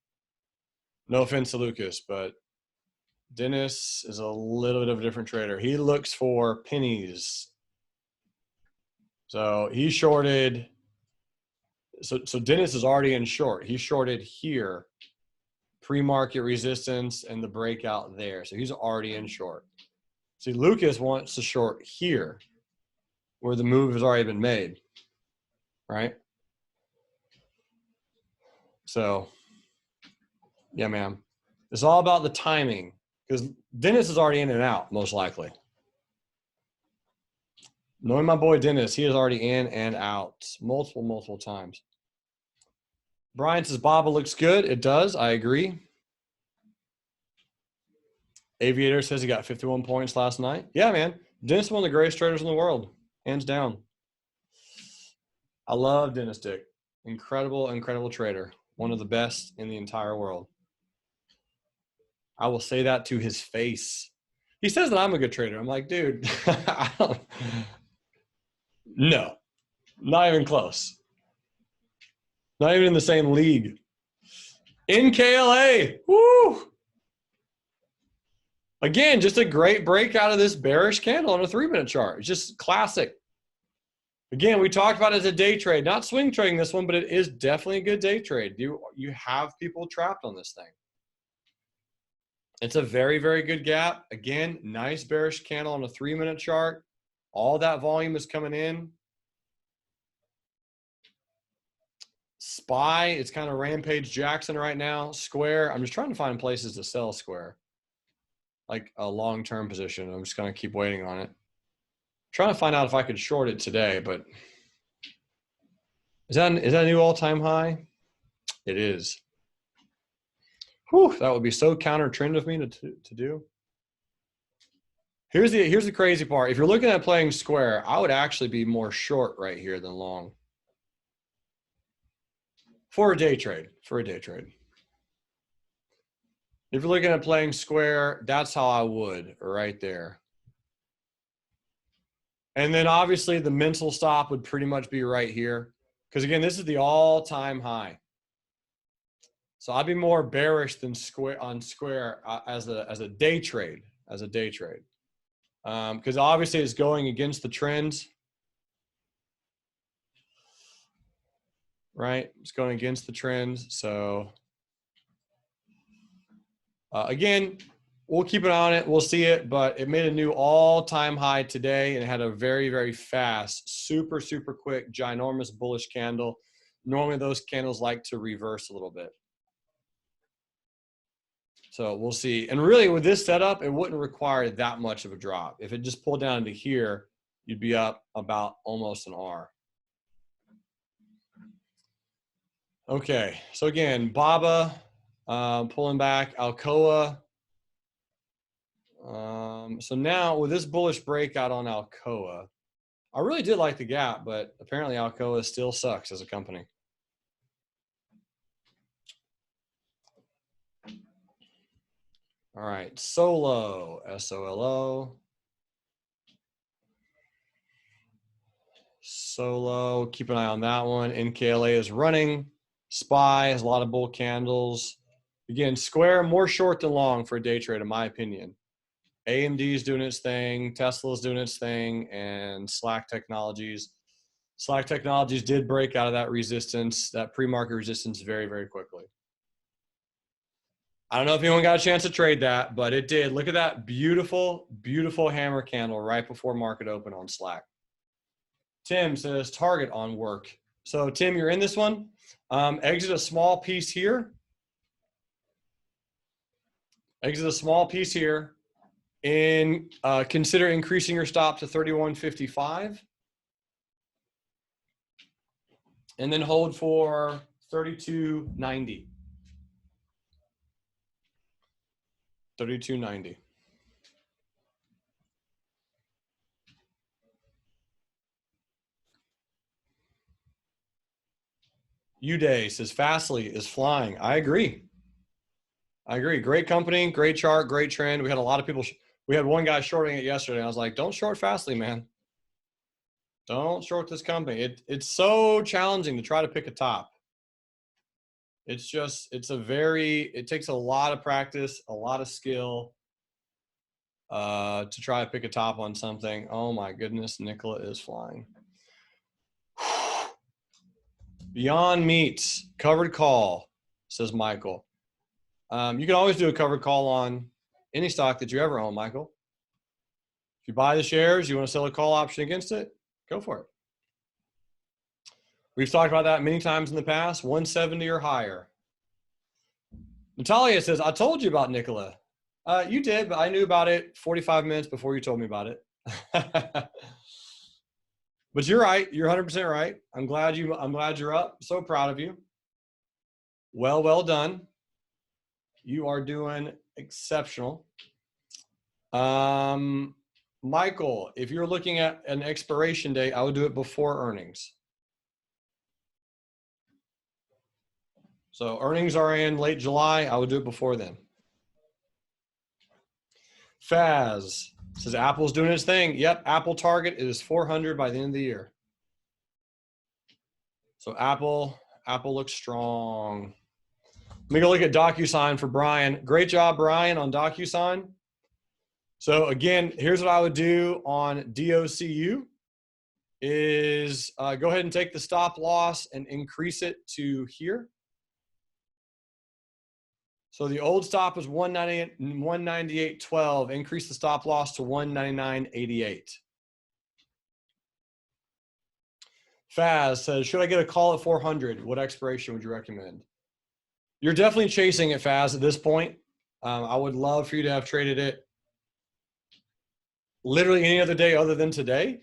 No offense to Lucas, but Dennis is a little bit of a different trader. He looks for pennies. So he shorted. So Dennis is already in short. He shorted here, pre-market resistance and the breakout there. So he's already in short. See, Lucas wants to short here, where the move has already been made, right? So, yeah, man. It's all about the timing, because Dennis is already in and out, most likely. Knowing my boy Dennis, he is already in and out multiple times. Brian says BABA looks good. It does. I agree. Aviator says he got 51 points last night. Yeah, man. Dennis is one of the greatest traders in the world, hands down. I love Dennis Dick. Incredible, incredible trader. One of the best in the entire world. I will say that to his face. He says that I'm a good trader. I'm like, dude, no, not even close. Not even in the same league. NKLA, woo! Again, just a great break out of this bearish candle on a 3-minute chart. It's just classic. Again, we talked about it as a day trade, not swing trading this one, but it is definitely a good day trade. You have people trapped on this thing. It's a very, very good gap. Again, nice bearish candle on a 3-minute chart. All that volume is coming in. SPY, it's kind of Rampage Jackson right now. Square, I'm just trying to find places to sell Square. Like a long-term position. I'm just going to keep waiting on it. Trying to find out if I could short it today, but is that a new all-time high? It is. Whew, that would be so counter trend of me to do. Here's the crazy part. If you're looking at playing Square, I would actually be more short right here than long. For a day trade, If you're looking at playing square, that's how I would, right there. And then obviously the mental stop would pretty much be right here. Because again, this is the all-time high. So I'd be more bearish than square as a day trade, because obviously it's going against the trends, right? It's going against the trends. So again, we'll keep it on it. We'll see it, but it made a new all-time high today, and it had a very, very fast, super, super quick, ginormous bullish candle. Normally those candles like to reverse a little bit. So we'll see. And really with this setup, it wouldn't require that much of a drop. If it just pulled down to here, you'd be up about almost an R. Okay, so again, BABA pulling back, Alcoa. So now with this bullish breakout on Alcoa, I really did like the gap, but apparently Alcoa still sucks as a company. All right, Solo, S-O-L-O. Solo, keep an eye on that one. NKLA is running. SPY has a lot of bull candles. Again, Square, more short than long for a day trade, in my opinion. AMD is doing its thing. Tesla's doing its thing. And Slack Technologies. Slack Technologies did break out of that resistance, that pre-market resistance very, very quickly. I don't know if anyone got a chance to trade that, but it did. Look at that beautiful, beautiful hammer candle right before market open on Slack. Tim says target on work. So Tim, you're in this one. Exit a small piece here. Exit a small piece here. And consider increasing your stop to 31.55. And then hold for 32.90. 32.90. Uday says Fastly is flying. I agree. Great company, great chart, great trend. We had a lot of people. We had one guy shorting it yesterday. I was like, don't short Fastly, man. Don't short this company. It's so challenging to try to pick a top. It takes a lot of practice, a lot of skill to try to pick a top on something. Oh my goodness, Nikola is flying. Beyond Meats, covered call, says Michael. You can always do a covered call on any stock that you ever own, Michael. If you buy the shares, you want to sell a call option against it, go for it. We've talked about that many times in the past, 170 or higher. Natalia says, I told you about Nikola. You did, but I knew about it 45 minutes before you told me about it. But you're right. You're 100% right. I'm glad you're up. So proud of you. Well done. You are doing exceptional. Michael, if you're looking at an expiration date, I would do it before earnings. So earnings are in late July. I would do it before then. Faz says Apple's doing its thing. Yep, Apple target is 400 by the end of the year. So Apple looks strong. Let me go look at DocuSign for Brian. Great job, Brian, on DocuSign. So again, here's what I would do on DOCU is go ahead and take the stop loss and increase it to here. So the old stop was 198.12. Increase the stop loss to 199.88. Faz says, should I get a call at 400? What expiration would you recommend? You're definitely chasing it, Faz, at this point. I would love for you to have traded it literally any other day other than today.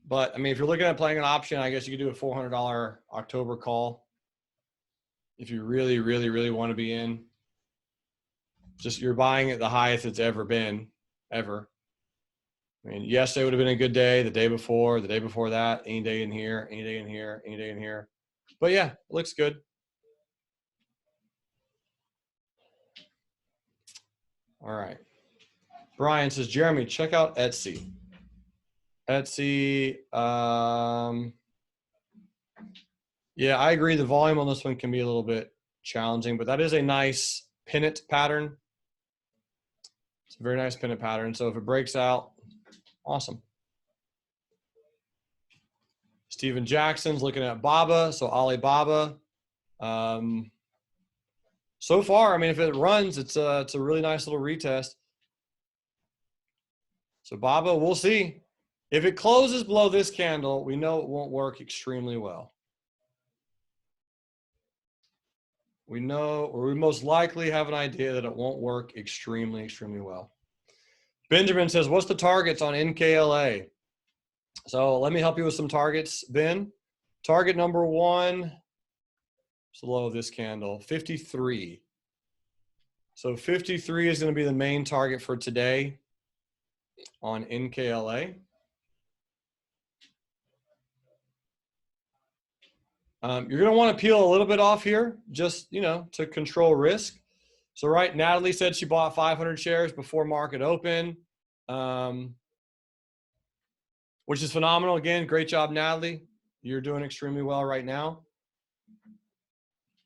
But I mean, if you're looking at playing an option, I guess you could do a $400 October call if you really, really, really want to be in. Just you're buying at the highest it's ever been, ever. I mean, yesterday would have been a good day, the day before that, any day in here, any day in here, any day in here. But yeah, it looks good. All right. Brian says, Jeremy, check out Etsy. Etsy. Yeah, I agree. The volume on this one can be a little bit challenging, but that is a nice pennant pattern. It's a very nice pennant pattern. So if it breaks out, awesome. Steven Jackson's looking at BABA, so Alibaba. So far, I mean, if it runs, it's a really nice little retest. So BABA, we'll see. If it closes below this candle, we know it won't work extremely well. We know, or we most likely have an idea that it won't work extremely, extremely well. Benjamin says, what's the targets on NKLA? So let me help you with some targets, Ben. Target number one, it's the low of this candle, 53. So 53 is going to be the main target for today on NKLA. You're going to want to peel a little bit off here, just, you know, to control risk. So right, Natalie said she bought 500 shares before market open, which is phenomenal. Again, great job, Natalie. You're doing extremely well right now.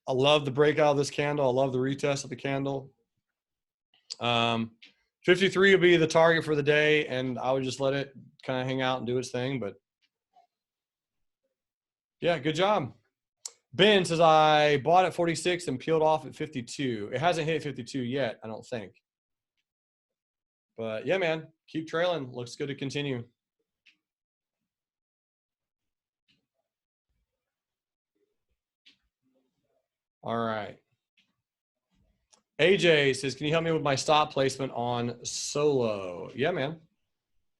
I love the breakout of this candle. I love the retest of the candle. 53 will be the target for the day, and I would just let it kind of hang out and do its thing. But yeah, good job. Ben says, I bought at 46 and peeled off at 52. It hasn't hit 52 yet, I don't think. But yeah, man, keep trailing. Looks good to continue. All right. AJ says, can you help me with my stop placement on Solo? Yeah, man.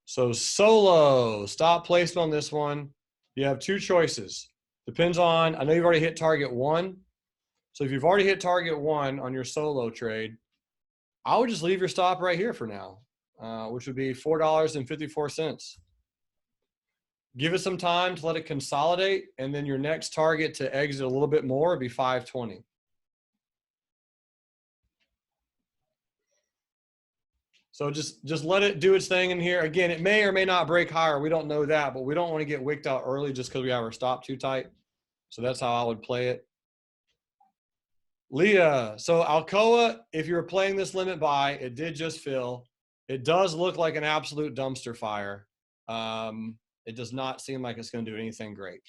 So Solo, stop placement on this one. You have two choices. Depends on, I know you've already hit target one. So if you've already hit target one on your Solo trade, I would just leave your stop right here for now, which would be $4.54. Give it some time to let it consolidate, and then your next target to exit a little bit more would be 520. So just let it do its thing in here. Again, it may or may not break higher. We don't know that, but we don't want to get wicked out early just because we have our stop too tight. So that's how I would play it. Leah, so Alcoa, if you're playing this limit buy, it did just fill. It does look like an absolute dumpster fire. It does not seem like it's going to do anything great.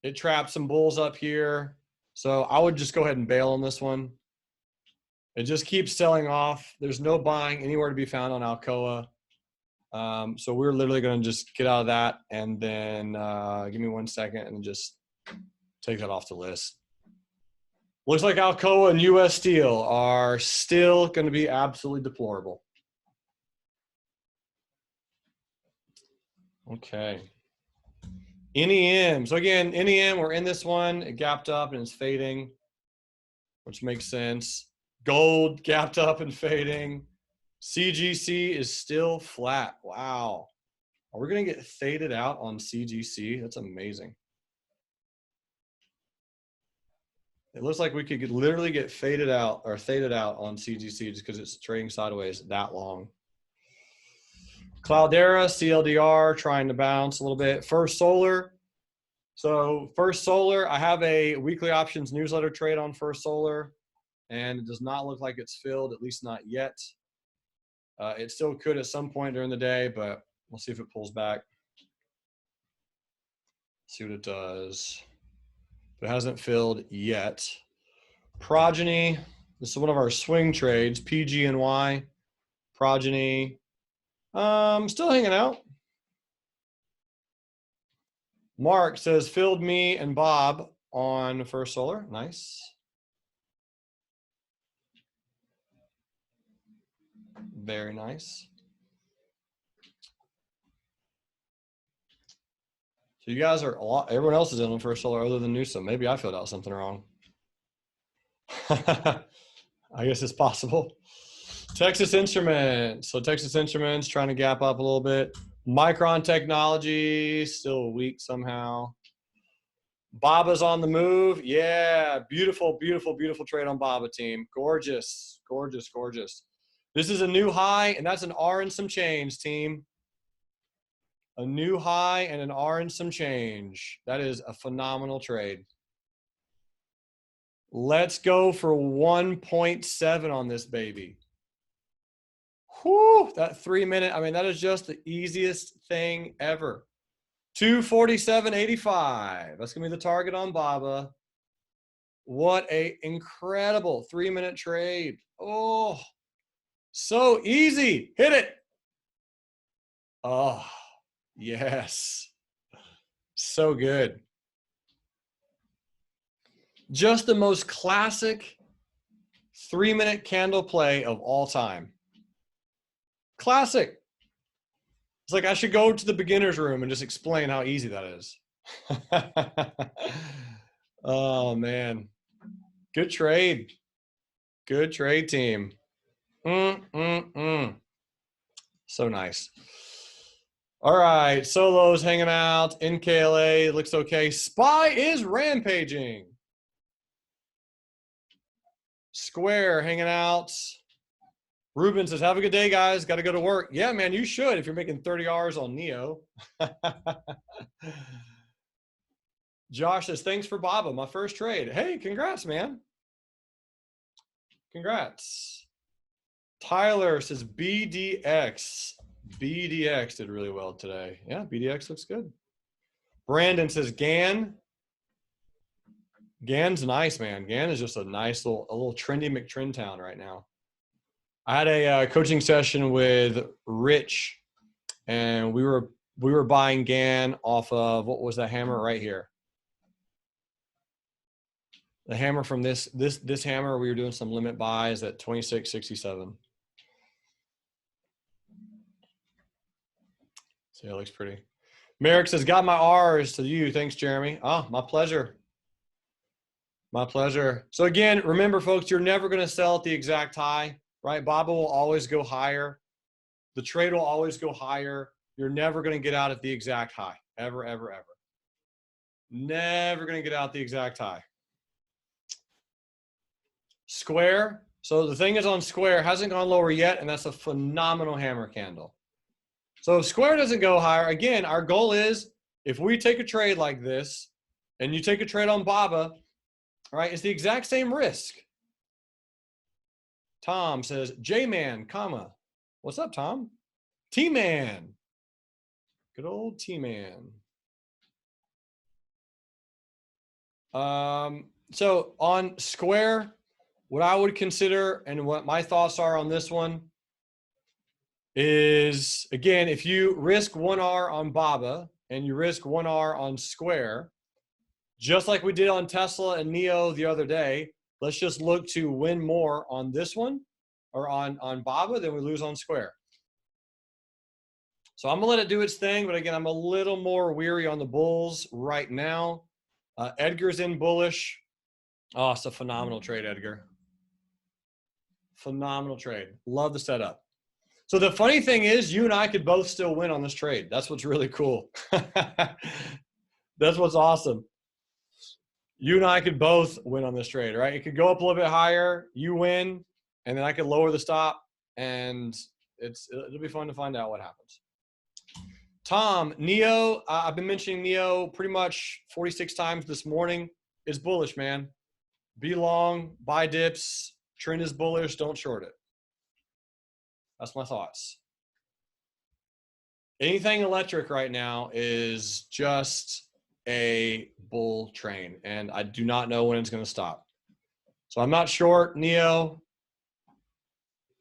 It trapped some bulls up here. So I would just go ahead and bail on this one. It just keeps selling off. There's no buying anywhere to be found on Alcoa. So we're literally going to just get out of that and then give me 1 second and just take that off the list. Looks like Alcoa and U.S. Steel are still going to be absolutely deplorable. Okay. NEM. So again, NEM, we're in this one. It gapped up and it's fading, which makes sense. Gold gapped up and fading. CGC is still flat. Wow. Are we going to get faded out on CGC? That's amazing. It looks like we could literally get faded out or faded out on CGC just because it's trading sideways that long. Cloudera, CLDR, trying to bounce a little bit. First Solar. So First Solar, I have a weekly options newsletter trade on First Solar, and it does not look like it's filled, at least not yet. It still could at some point during the day, but we'll see if it pulls back. See what it does. It hasn't filled yet. Progeny, this is one of our swing trades, PGNY. Progeny, still hanging out. Mark says, filled me and Bob on First Solar. Nice. Very nice. So you guys are a lot, everyone else is in on First Solar other than Newsom. Maybe I filled out something wrong. I guess it's possible. Texas Instruments. So Texas Instruments trying to gap up a little bit. Micron Technology, still weak somehow. BABA's on the move. Yeah, beautiful, beautiful, beautiful trade on BABA, team. Gorgeous, gorgeous, gorgeous. This is a new high, and that's an R and some change, team. A new high and an R and some change. That is a phenomenal trade. Let's go for 1.7 on this baby. Whew, that 3 minute, I mean, that is just the easiest thing ever. 247.85. That's going to be the target on BABA. What a incredible 3 minute trade. Oh, so easy. Hit it. Oh, yes. So good. Just the most classic 3 minute candle play of all time. Classic. It's like I should go to the beginner's room and just explain how easy that is. Oh, man. Good trade. Good trade, team. So nice. All right. Solo's hanging out. NKLA looks okay. SPY is rampaging. Square hanging out. Ruben says, have a good day, guys. Got to go to work. Yeah, man, you should if you're making 30 hours on Neo. Josh says, thanks for BABA, my first trade. Hey, congrats, man. Congrats. Tyler says, BDX. BDX did really well today. Yeah, BDX looks good. Brandon says, GAN. GAN's nice, man. GAN is just a nice little trendy McTrendtown right now. I had a coaching session with Rich, and we were buying GAN off of, what was that hammer right here? The hammer from this hammer, we were doing some limit buys at 26.67. So yeah, it looks pretty. Merrick says, got my R's to you. Thanks, Jeremy. Oh, my pleasure. My pleasure. So again, remember, folks, you're never going to sell at the exact high. Right? BABA will always go higher. The trade will always go higher. You're never going to get out at the exact high. Ever, ever, ever. Never going to get out the exact high. Square. So the thing is on Square, hasn't gone lower yet, and that's a phenomenal hammer candle. So if Square doesn't go higher, again, our goal is if we take a trade like this, and you take a trade on BABA, right, it's the exact same risk. Tom says, J-Man, comma. What's up, Tom? T-Man. Good old T-Man. So on Square, what I would consider and what my thoughts are on this one is, again, if you risk 1R on BABA and you risk 1R on Square, just like we did on Tesla and Neo the other day, let's just look to win more on this one or on BABA than we lose on Square. So I'm going to let it do its thing. But again, I'm a little more weary on the bulls right now. Edgar's in bullish. Oh, it's a phenomenal trade, Edgar. Phenomenal trade. Love the setup. So the funny thing is you and I could both still win on this trade. That's what's really cool. That's what's awesome. You and I could both win on this trade, right? It could go up a little bit higher, you win, and then I could lower the stop, and it'll be fun to find out what happens. Tom, Neo, I've been mentioning Neo pretty much 46 times this morning. It's bullish, man. Be long, buy dips, trend is bullish, don't short it. That's my thoughts. Anything electric right now is just a bull train, and I do not know when it's going to stop. So I'm not short Neo,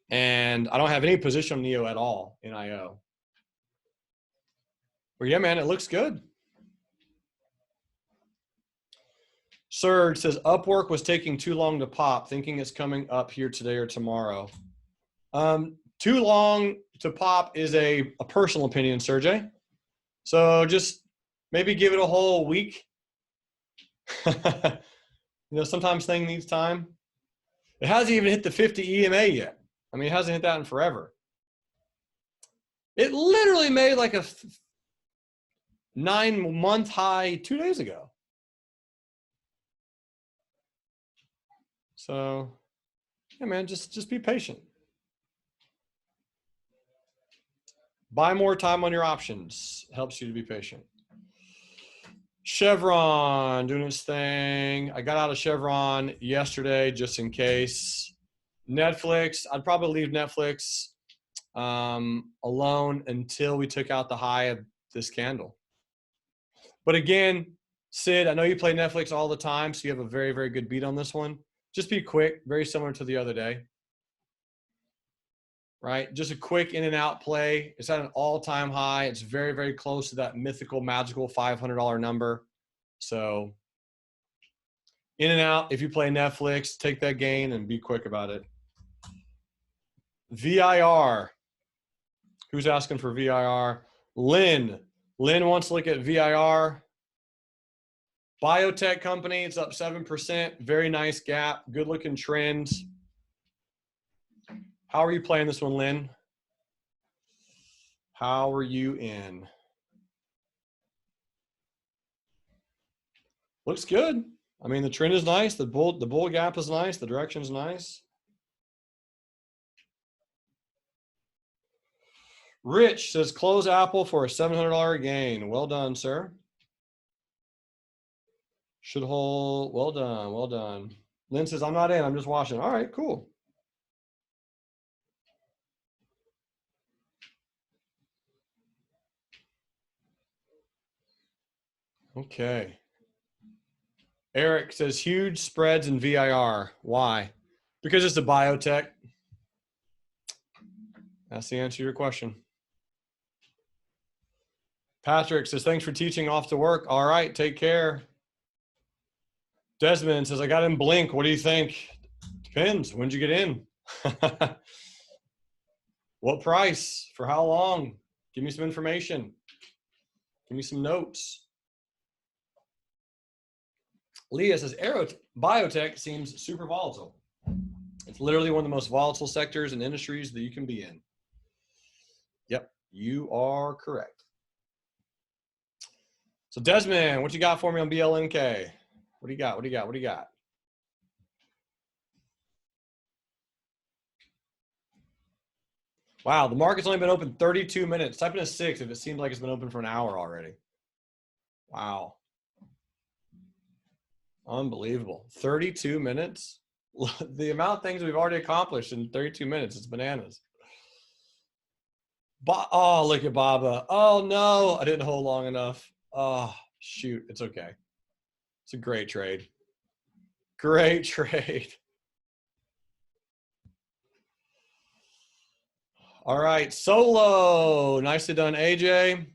and I don't have any position on Neo at all in IO. But yeah, man, it looks good. Serge says Upwork was taking too long to pop, thinking it's coming up here today or tomorrow. Too long to pop is a personal opinion, Sergey. So just maybe give it a whole week. You know, sometimes thing needs time. It hasn't even hit the 50 EMA yet. I mean, it hasn't hit that in forever. It literally made like a 9-month high 2 days ago. So, yeah, man, just be patient. Buy more time on your options. Helps you to be patient. Chevron doing its thing. I got out of Chevron yesterday just in case. Netflix, I'd probably leave Netflix alone until we took out the high of this candle. But again, Sid, I know you play Netflix all the time, so you have a very, very good beat on this one. Just be quick, very similar to the other day. Right? Just a quick in and out play. It's at an all-time high. It's very, very close to that mythical, magical $500 number. So in and out, if you play Netflix, take that gain and be quick about it. VIR. Who's asking for VIR? Lynn. Lynn wants to look at VIR. Biotech company, it's up 7%. Very nice gap. Good looking trend. How are you playing this one, Lynn? How are you in? Looks good. I mean, the trend is nice. The bull gap is nice. The direction is nice. Rich says, close Apple for a $700 gain. Well done, sir. Should hold. Well done. Well done. Lynn says, I'm not in. I'm just watching. All right, cool. Okay. Eric says, huge spreads in VIR. Why? Because it's a biotech. That's the answer to your question. Patrick says, thanks for teaching off to work. All right, take care. Desmond says, I got in Blink. What do you think? Depends. When'd you get in? What price? For how long? Give me some information. Give me some notes. Leah says, biotech seems super volatile. It's literally one of the most volatile sectors and industries that you can be in. Yep, you are correct. So Desmond, what you got for me on BLNK? What do you got? What do you got? What do you got? Wow, the market's only been open 32 minutes. Type in a 6 if it seems like it's been open for an hour already. Wow. Unbelievable. 32 minutes? The amount of things we've already accomplished in 32 minutes, it's bananas. Oh, look at BABA. Oh, no, I didn't hold long enough. Oh, shoot, it's okay. It's a great trade. Great trade. All right, Solo. Nicely done, AJ.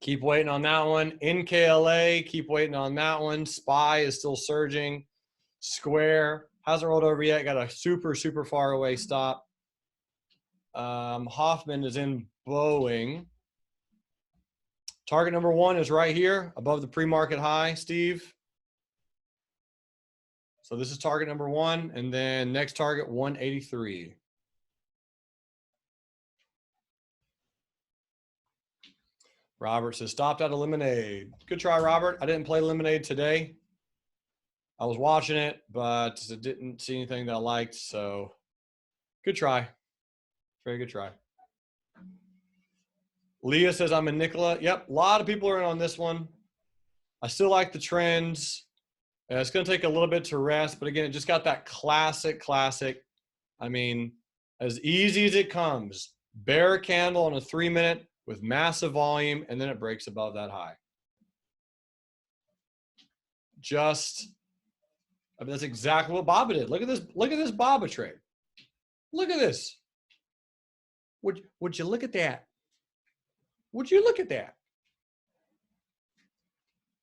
Keep waiting on that one. NKLA, keep waiting on that one. SPY is still surging. Square hasn't rolled over yet. Got a super, super far away stop. Hoffman is in Boeing. Target number 1 is right here above the pre-market high, Steve. So this is target number 1, and then next target 183. Robert says, stopped at a lemonade. Good try, Robert. I didn't play lemonade today. I was watching it, but I didn't see anything that I liked. So good try. Very good try. Leah says, I'm in Nikola. Yep, a lot of people are in on this one. I still like the trends. It's going to take a little bit to rest, but again, it just got that classic. I mean, as easy as it comes. Bear candle on a 3-minute with massive volume, and then it breaks above that high. I mean, that's exactly what BABA did. Look at this. Look at this BABA trade. Look at this. Would you look at that? Would you look at that?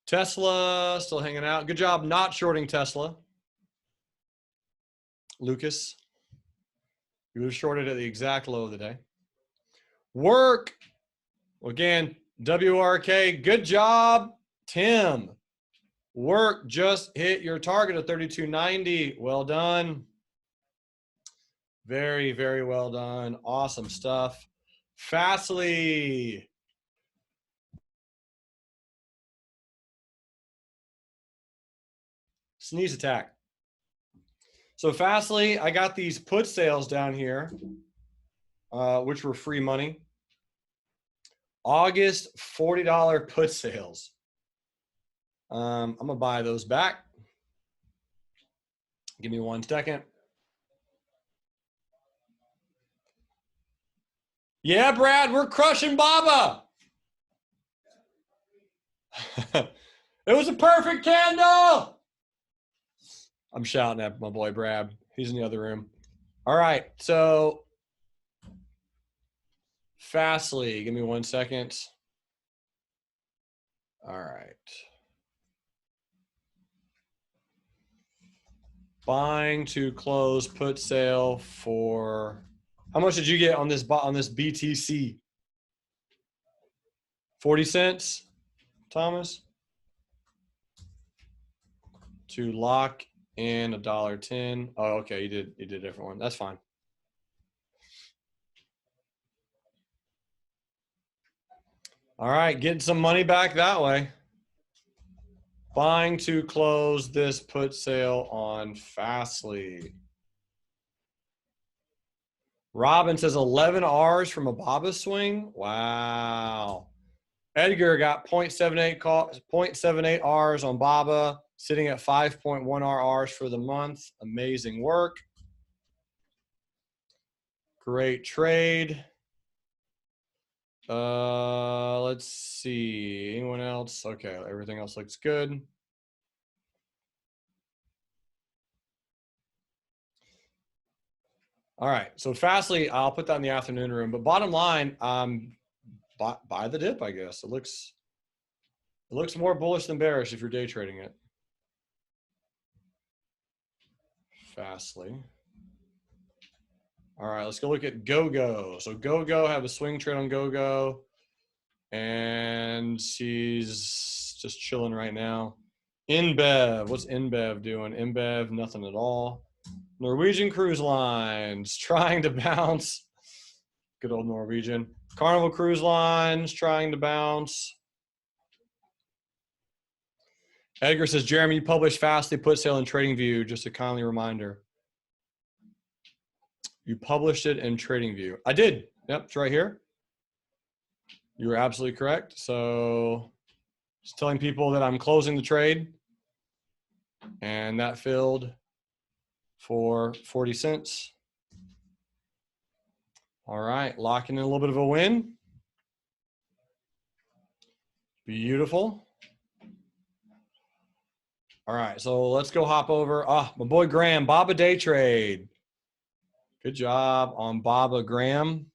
Tesla still hanging out. Good job not shorting Tesla. Lucas. You would have shorted at the exact low of the day. Work. Again, WRK. Good job, Tim. Work just hit your target of 32.90. Well done. Very, very well done. Awesome stuff. Fastly. Sneeze attack. So Fastly, I got these put sales down here, which were free money. August $40 put sales. I'm going to buy those back. Give me 1 second. Yeah, Brad, we're crushing BABA. It was a perfect candle. I'm shouting at my boy Brad. He's in the other room. All right, so Fastly, give me 1 second. All right. Buying to close put sale for, how much did you get on this BTC? 40 cents, Thomas? To lock in $1.10. Oh, okay, you did a different one. That's fine. All right, getting some money back that way. Buying to close this put sale on Fastly. Robin says 11 R's from a BABA swing. Wow. Edgar got 0.78 R's on BABA, sitting at 5.1 RRs for the month. Amazing work. Great trade. Let's see. Anyone else? Okay, everything else looks good. All right, so Fastly, I'll put that in the afternoon room. But bottom line, buy the dip, I guess. It looks more bullish than bearish if you're day trading it. Fastly. All right, let's go look at GoGo. So GoGo, have a swing trade on GoGo, and she's just chilling right now. InBev, what's InBev doing? InBev, nothing at all. Norwegian Cruise Lines trying to bounce. Good old Norwegian. Carnival Cruise Lines trying to bounce. Edgar says, Jeremy, you published Fastly put sale in TradingView. Just a kindly reminder. You published it in TradingView. I did. Yep, it's right here. You were absolutely correct. So just telling people that I'm closing the trade. And that filled for 40 cents. All right, locking in a little bit of a win. Beautiful. All right, so let's go hop over. My boy Graham, BABA day trade. Good job on BABA, Graham.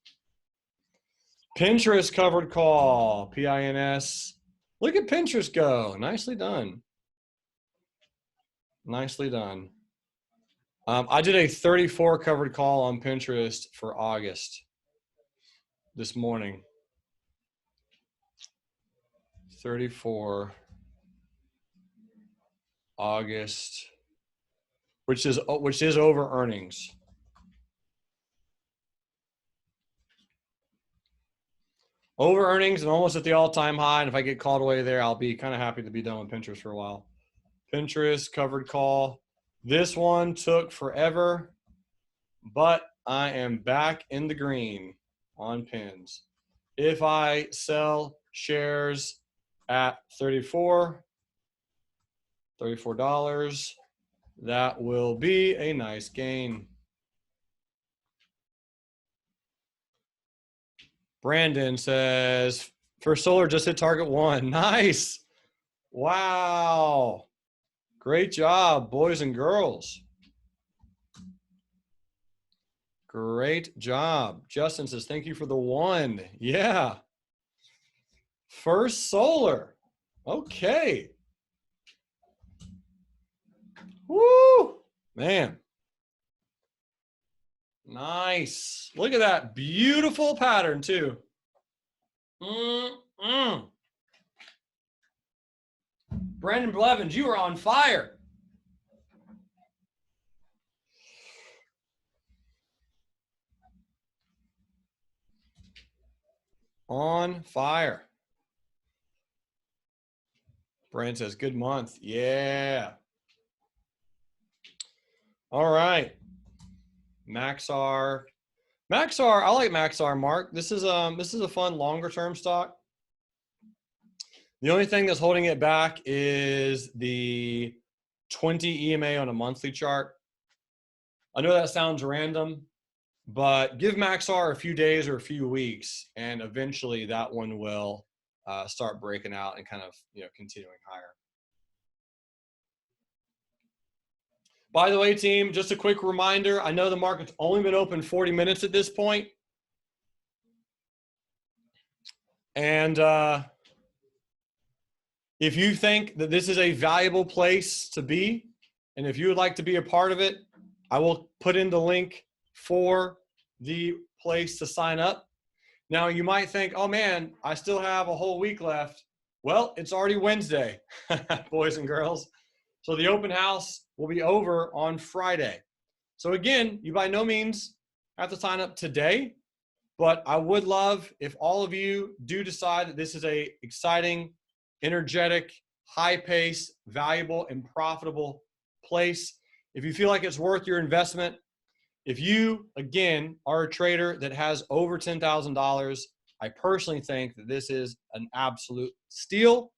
Pinterest covered call, PINS. Look at Pinterest go. Nicely done. Nicely done. I did a 34 covered call on Pinterest for August this morning. 34 August, which is over earnings. Over earnings and almost at the all-time high. And if I get called away there, I'll be kind of happy to be done with Pinterest for a while. Pinterest covered call. This one took forever, but I am back in the green on pins. If I sell shares at $34, that will be a nice gain. Brandon says, for solar, just hit target 1. Nice. Wow. Great job, boys and girls. Great job. Justin says, thank you for the 1. Yeah. First solar. Okay. Woo. Man. Nice. Look at that. Beautiful pattern, too. Brandon Blevins, you are on fire. On fire. Brand says, good month. Yeah. All right. Maxar. Maxar, I like Maxar, Mark. This is a fun longer term stock. The only thing that's holding it back is the 20 EMA on a monthly chart. I know that sounds random, but give Maxar a few days or a few weeks, and eventually that one will start breaking out and kind of, continuing higher. By the way, team, just a quick reminder. I know the market's only been open 40 minutes at this point. And if you think that this is a valuable place to be, and if you would like to be a part of it, I will put in the link for the place to sign up. Now, you might think, oh man, I still have a whole week left. Well, it's already Wednesday, boys and girls. So the open house will be over on Friday. So again, you by no means have to sign up today, but I would love if all of you do decide that this is a exciting, energetic, high-paced, valuable, and profitable place. If you feel like it's worth your investment, if you, again, are a trader that has over $10,000, I personally think that this is an absolute steal.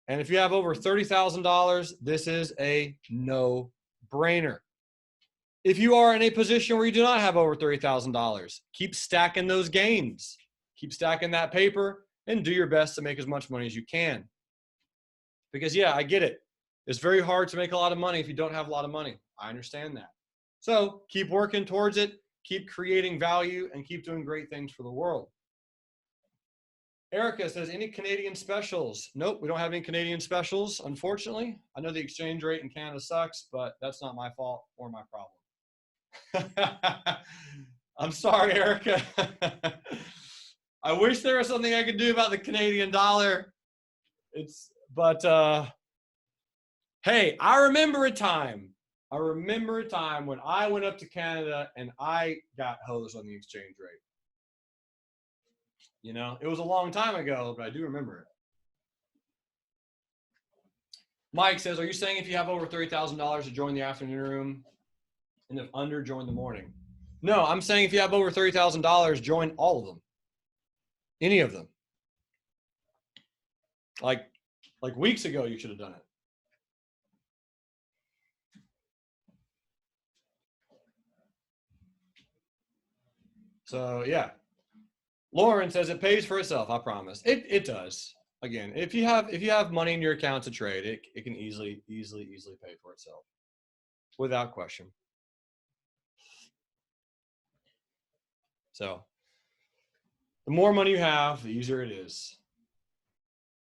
And if you have over $30,000, this is a no-brainer. If you are in a position where you do not have over $30,000, keep stacking those gains. Keep stacking that paper and do your best to make as much money as you can. Because, yeah, I get it. It's very hard to make a lot of money if you don't have a lot of money. I understand that. So keep working towards it, keep creating value, and keep doing great things for the world. Erica says, any Canadian specials? Nope, we don't have any Canadian specials, unfortunately. I know the exchange rate in Canada sucks, but that's not my fault or my problem. I'm sorry, Erica. I wish there was something I could do about the Canadian dollar. Hey, I remember a time when I went up to Canada and I got hosed on the exchange rate. It was a long time ago, but I do remember it. Mike says, are you saying if you have over $30,000 to join the afternoon room and if under, join the morning? No, I'm saying if you have over $30,000, join all of them. Any of them. Like weeks ago, you should have done it. So, yeah. Lauren says it pays for itself, I promise. It does. Again, if you have money in your account to trade, it can easily pay for itself. Without question. So the more money you have, the easier it is.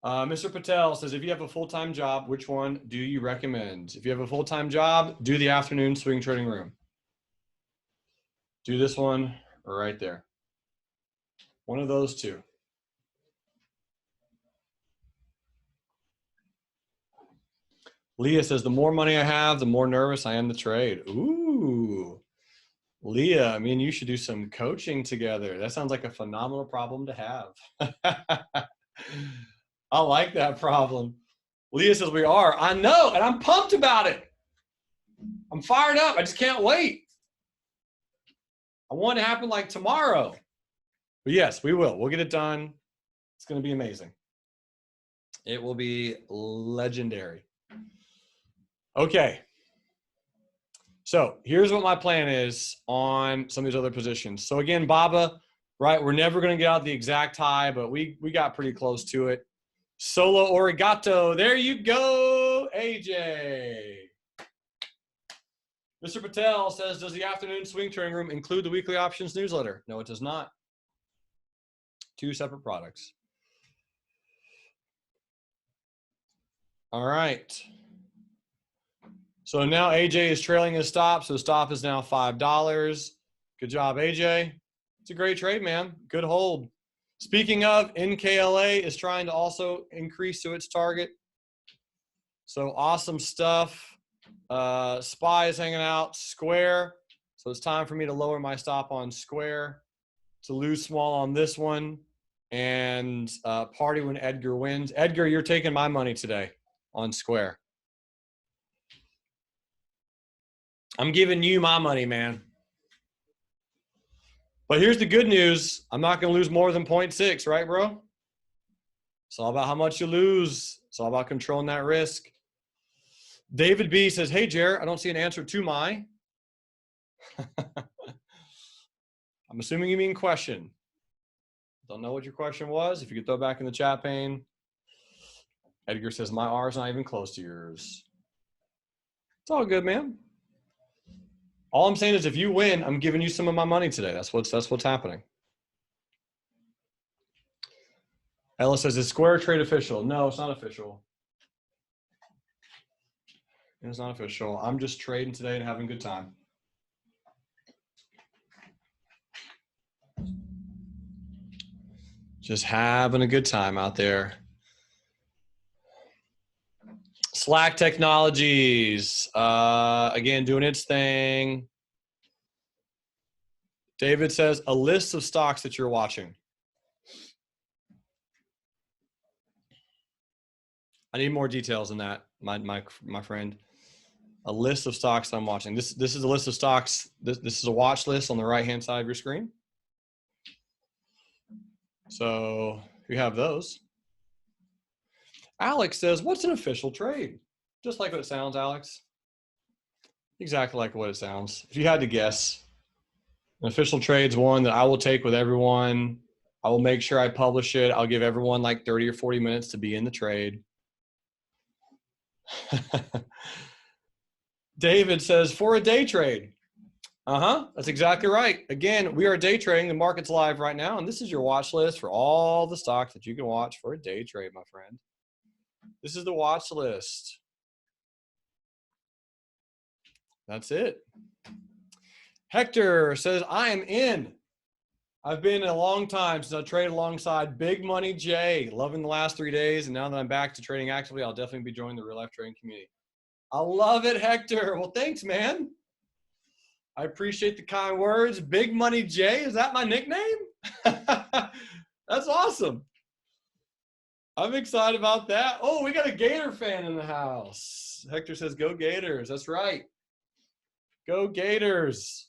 Mr. Patel says, if you have a full-time job, which one do you recommend? If you have a full-time job, do the afternoon swing trading room. Do this one right there. One of those two. Leah says, the more money I have, the more nervous I am to trade. Ooh. Leah, me and you should do some coaching together. That sounds like a phenomenal problem to have. I like that problem. Leah says we are. I know, and I'm pumped about it. I'm fired up. I just can't wait. I want it to happen like tomorrow. But yes, we will. We'll get it done. It's going to be amazing. It will be legendary. Okay. So here's what my plan is on some of these other positions. So again, BABA, right? We're never going to get out the exact high, but we got pretty close to it. Solo Origato. There you go, AJ. Mr. Patel says, does the afternoon swing trading room include the weekly options newsletter? No, it does not. Two separate products. All right. So now AJ is trailing his stop. So stop is now $5. Good job, AJ. It's a great trade, man. Good hold. Speaking of, NKLA is trying to also increase to its target. So awesome stuff. SPY is hanging out. Square. So it's time for me to lower my stop on Square. To lose small on this one. and party when Edgar wins. Edgar, you're taking my money today on Square. I'm giving you my money, man. But here's the good news. I'm not going to lose more than 0.6, right, bro? It's all about how much you lose. It's all about controlling that risk. David B says, hey, Jared, I don't see an answer to my. I'm assuming you mean question. Don't know what your question was. If you could throw back in the chat pane. Edgar says, my R is not even close to yours. It's all good, man. All I'm saying is if you win, I'm giving you some of my money today. That's what's happening. Ella says, is Square Trade official? No, it's not official. It's not official. I'm just trading today and having a good time. Just having a good time out there. Slack Technologies, again, doing its thing. David says, a list of stocks that you're watching. I need more details than that, my friend. A list of stocks I'm watching. This is a list of stocks. This is a watch list on the right-hand side of your screen. So you have those. Alex says, what's an official trade? Just like what it sounds, Alex. Exactly like what it sounds. If you had to guess, an official trade's one that I will take with everyone. I will make sure I publish it. I'll give everyone like 30 or 40 minutes to be in the trade. David says, for a day trade. That's exactly right. Again, we are day trading. The market's live right now, and this is your watch list for all the stocks that you can watch for a day trade, my friend. This is the watch list. That's it. Hector says, I am in. I've been in a long time since I traded alongside Big Money Jay. Loving the last 3 days, and now that I'm back to trading actively, I'll definitely be joining the real life trading community. I love it, Hector. Well, thanks, man. I appreciate the kind words. Big Money Jay, is that my nickname? That's awesome. I'm excited about that. Oh, we got a Gator fan in the house. Hector says, go Gators. That's right. Go Gators.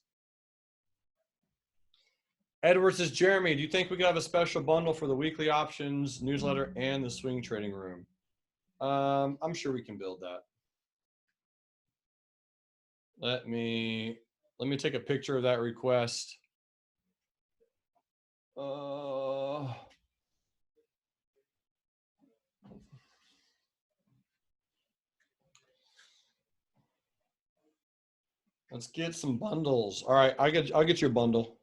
Edward says, Jeremy, do you think we could have a special bundle for the weekly options newsletter and the swing trading room? I'm sure we can build that. Let me take a picture of that request. Let's get some bundles. All right, I'll get you a bundle.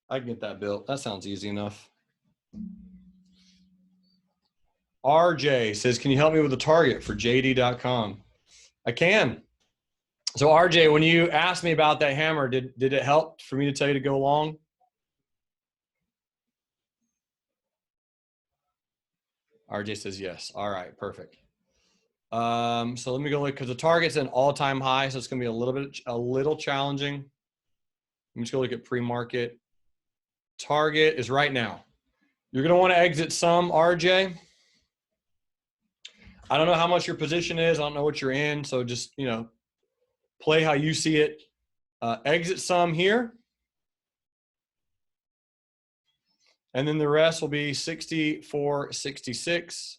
I can get that built. That sounds easy enough. RJ says, can you help me with the target for JD.com? I can. So RJ, when you asked me about that hammer, did it help for me to tell you to go long? RJ says yes. All right, perfect. So let me go look, because the target's an all-time high, so it's going to be a little challenging. I'm just going to look at pre-market. Target is right now. You're going to want to exit some, RJ. I don't know how much your position is. I don't know what you're in, so just, play how you see it. Exit some here. And then the rest will be 64.66.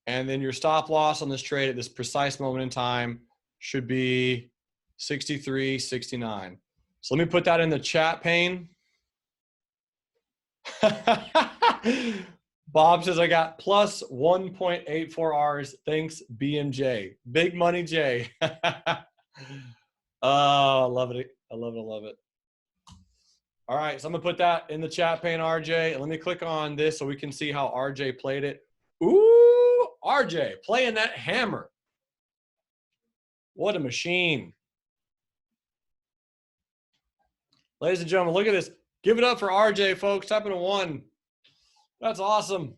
And then your stop loss on this trade at this precise moment in time should be 63.69. So let me put that in the chat pane. Bob says, I got plus 1.84 Rs. Thanks, BMJ. Big Money J. Oh, I love it. I love it. I love it. All right, so I'm going to put that in the chat pane, RJ. And let me click on this so we can see how RJ played it. Ooh, RJ playing that hammer. What a machine. Ladies and gentlemen, look at this. Give it up for RJ, folks. Type in a 1. That's awesome.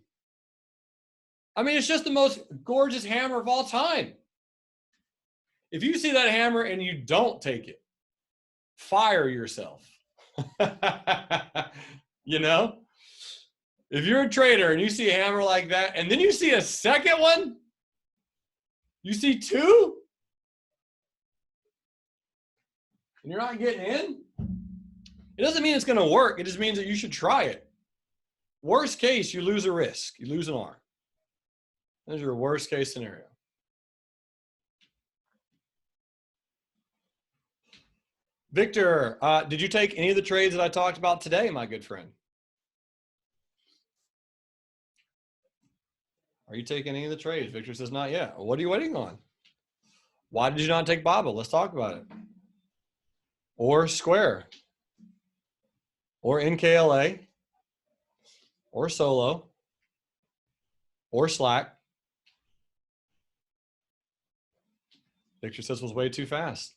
I mean, it's just the most gorgeous hammer of all time. If you see that hammer and you don't take it, fire yourself. If you're a trader and you see a hammer like that, and then you see a second one, you see two, and you're not getting in, it doesn't mean it's going to work. It just means that you should try it. Worst case, you lose a risk. You lose an arm. That's your worst case scenario. Victor, did you take any of the trades that I talked about today, my good friend? Are you taking any of the trades? Victor says not yet. Well, what are you waiting on? Why did you not take BABA? Let's talk about it. Or Square. Or NKLA. Or Solo. Or Slack. Victor says was way too fast.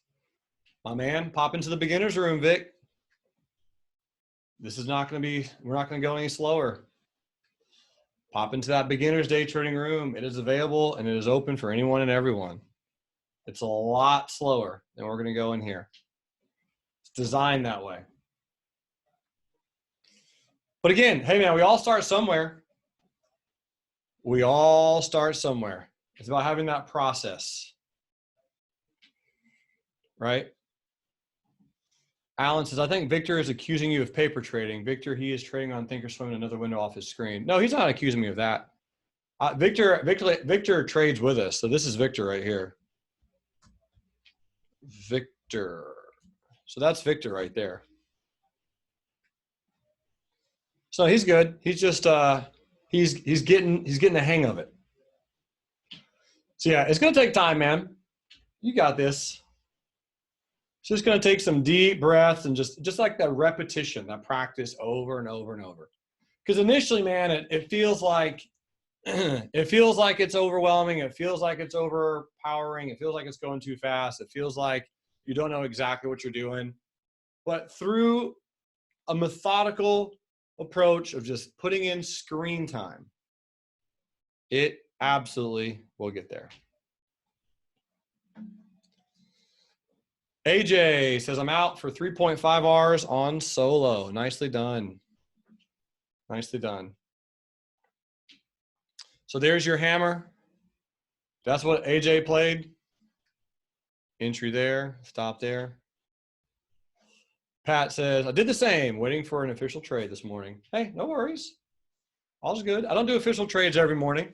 My man, pop into the beginner's room, Vic. This is not going to be, we're not going to go any slower. Pop into that beginner's day trading room. It is available and it is open for anyone and everyone. It's a lot slower than we're going to go in here. It's designed that way. But again, hey man, we all start somewhere. We all start somewhere. It's about having that process. Right? Alan says, I think Victor is accusing you of paper trading. Victor, he is trading on Thinkorswim in another window off his screen. No, he's not accusing me of that. Victor trades with us. So this is Victor right here. Victor. So that's Victor right there. So he's good. He's just he's getting the hang of it. So yeah, it's gonna take time, man. You got this. It's just going to take some deep breaths and just like that repetition, that practice over and over and over. Because initially, man, it feels like it's overwhelming. It feels like it's overpowering. It feels like it's going too fast. It feels like you don't know exactly what you're doing. But through a methodical approach of just putting in screen time, it absolutely will get there. AJ says, I'm out for 3.5 hours on Solo. Nicely done. Nicely done. So there's your hammer. That's what AJ played. Entry there, stop there. Pat says, I did the same, waiting for an official trade this morning. Hey, no worries. All's good. I don't do official trades every morning.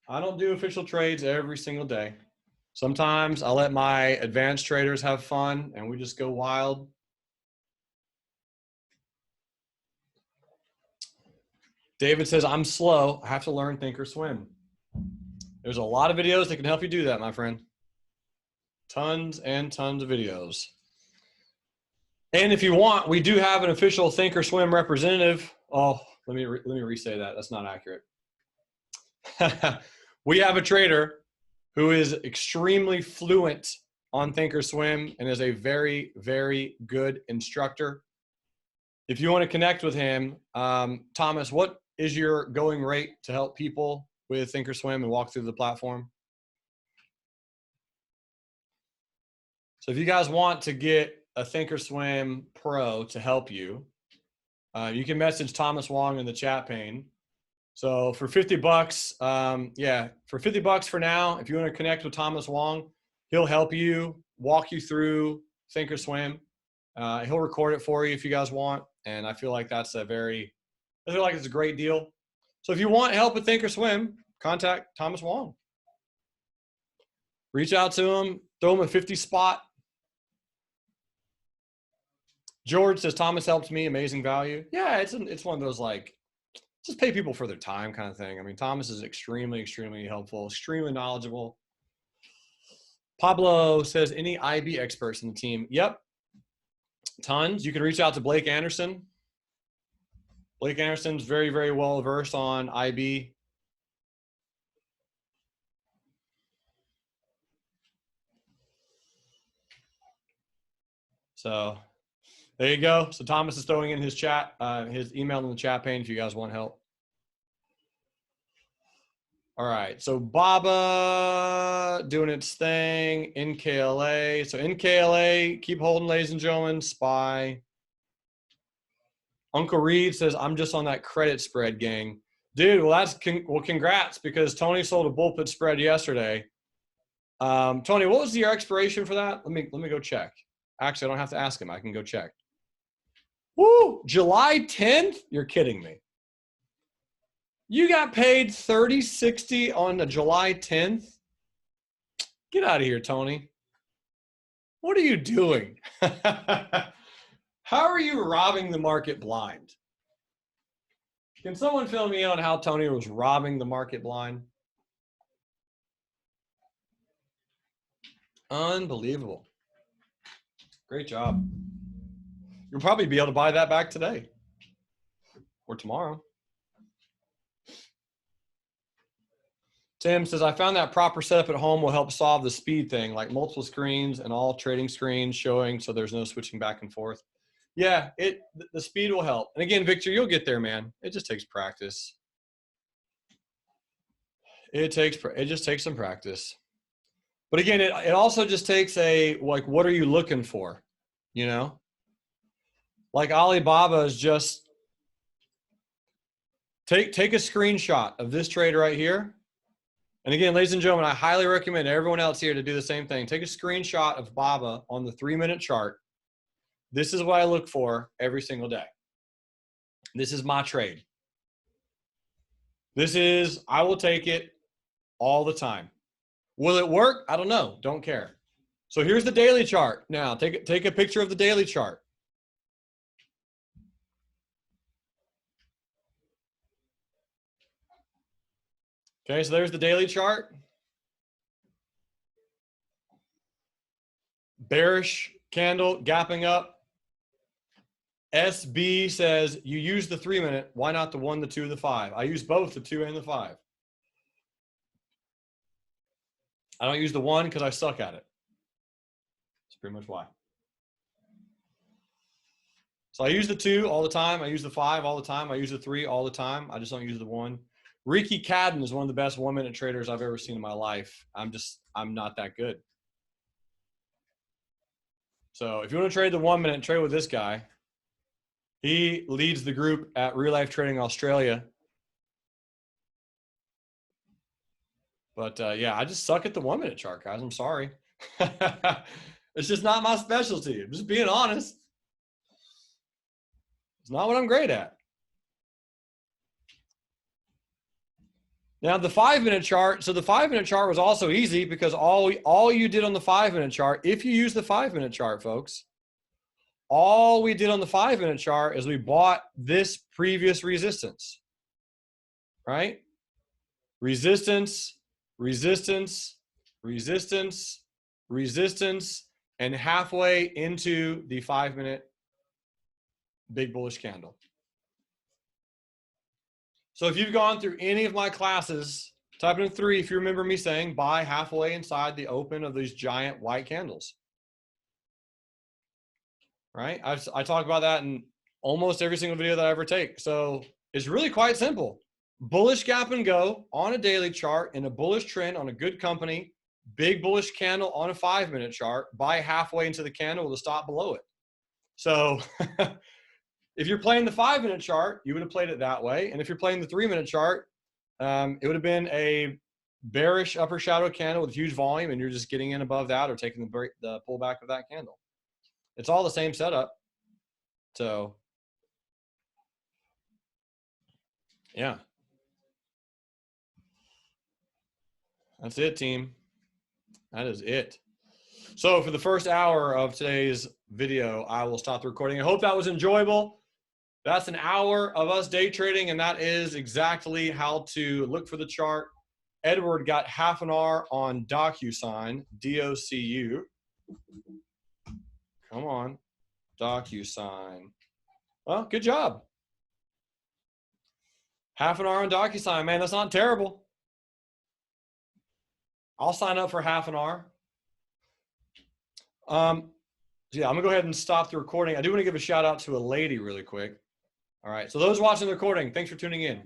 I don't do official trades every single day. Sometimes I let my advanced traders have fun and we just go wild. David says, I'm slow. I have to learn Thinkorswim. There's a lot of videos that can help you do that, my friend. Tons and tons of videos. And if you want, we do have an official Thinkorswim representative. Oh, let me re-say that. That's not accurate. We have a trader who is extremely fluent on Thinkorswim and is a very, very good instructor. If you want to connect with him, Thomas, what is your going rate to help people with Thinkorswim and walk through the platform? So if you guys want to get a Thinkorswim Pro to help you, you can message Thomas Wong in the chat pane. So for 50 bucks, yeah, for 50 bucks for now, if you want to connect with Thomas Wong, he'll help you, walk you through Thinkorswim. He'll record it for you if you guys want. And I feel like that's I feel like it's a great deal. So if you want help with Thinkorswim, contact Thomas Wong. Reach out to him, throw him a 50 spot. George says, Thomas helped me, amazing value. Yeah, it's one of those like, just pay people for their time kind of thing. I mean, Thomas is extremely, extremely helpful, extremely knowledgeable. Pablo says, any IB experts in the team? Yep, tons. You can reach out to Blake Anderson. Blake Anderson's very, very well versed on IB. So there you go. So Thomas is throwing in his chat, his email in the chat pane if you guys want help. All right. So BABA doing its thing. NKLA. So NKLA, keep holding, ladies and gentlemen. SPY. Uncle Reed says, I'm just on that credit spread, gang. Dude, well, congrats, because Tony sold a bull put spread yesterday. Tony, what was the expiration for that? Let me go check. Actually, I don't have to ask him. I can go check. Woo! July 10th? You're kidding me. You got paid $30.60 on the July 10th? Get out of here, Tony. What are you doing? How are you robbing the market blind? Can someone fill me in on how Tony was robbing the market blind? Unbelievable. Great job. You'll probably be able to buy that back today or tomorrow. Tim says, I found that proper setup at home will help solve the speed thing, like multiple screens and all trading screens showing, so there's no switching back and forth. Yeah, the speed will help. And again, Victor, you'll get there, man. It just takes practice. It just takes some practice. But again, it also just takes like, what are you looking for? You know? Like Alibaba is just take a screenshot of this trade right here. And again, ladies and gentlemen, I highly recommend everyone else here to do the same thing. Take a screenshot of BABA on the 3-minute chart. This is what I look for every single day. This is my trade. I will take it all the time. Will it work? I don't know. Don't care. So here's the daily chart. Now take a picture of the daily chart. Okay, so there's the daily chart. Bearish candle, gapping up. SB says, you use the 3-minute. Why not the 1, the 2, the 5? I use both the 2 and the 5. I don't use the 1 because I suck at it. That's pretty much why. So I use the 2 all the time. I use the 5 all the time. I use the 3 all the time. I just don't use the 1. Ricky Cadden is one of the best 1-minute traders I've ever seen in my life. I'm not that good. So if you want to trade the 1-minute, trade with this guy. He leads the group at Real Life Trading Australia. But yeah, I just suck at the 1-minute chart, guys. I'm sorry. It's just not my specialty. I'm just being honest. It's not what I'm great at. Now the 5-minute chart, so the 5-minute chart was also easy because all you did on the 5-minute chart, if you use the 5-minute chart, folks, all we did on the 5-minute chart is we bought this previous resistance, right? Resistance, resistance, resistance, resistance, and halfway into the 5-minute big bullish candle. So if you've gone through any of my classes, type in 3 if you remember me saying buy halfway inside the open of these giant white candles. Right? I talk about that in almost every single video that I ever take. So it's really quite simple. Bullish gap and go on a daily chart in a bullish trend on a good company, big bullish candle on a 5-minute chart, buy halfway into the candle with a stop below it. So if you're playing the 5-minute chart, you would have played it that way. And if you're playing the 3-minute chart, it would have been a bearish upper shadow candle with huge volume, and you're just getting in above that or taking the pullback of that candle. It's all the same setup. So, yeah. That's it, team. That is it. So for the first hour of today's video, I will stop the recording. I hope that was enjoyable. That's an hour of us day trading, and that is exactly how to look for the chart. Edward got half an hour on DocuSign, D-O-C-U. Come on, DocuSign. Well, good job. Half an hour on DocuSign, man, that's not terrible. I'll sign up for half an hour. Yeah, I'm gonna go ahead and stop the recording. I do want to give a shout out to a lady really quick. All right, so those watching the recording, thanks for tuning in.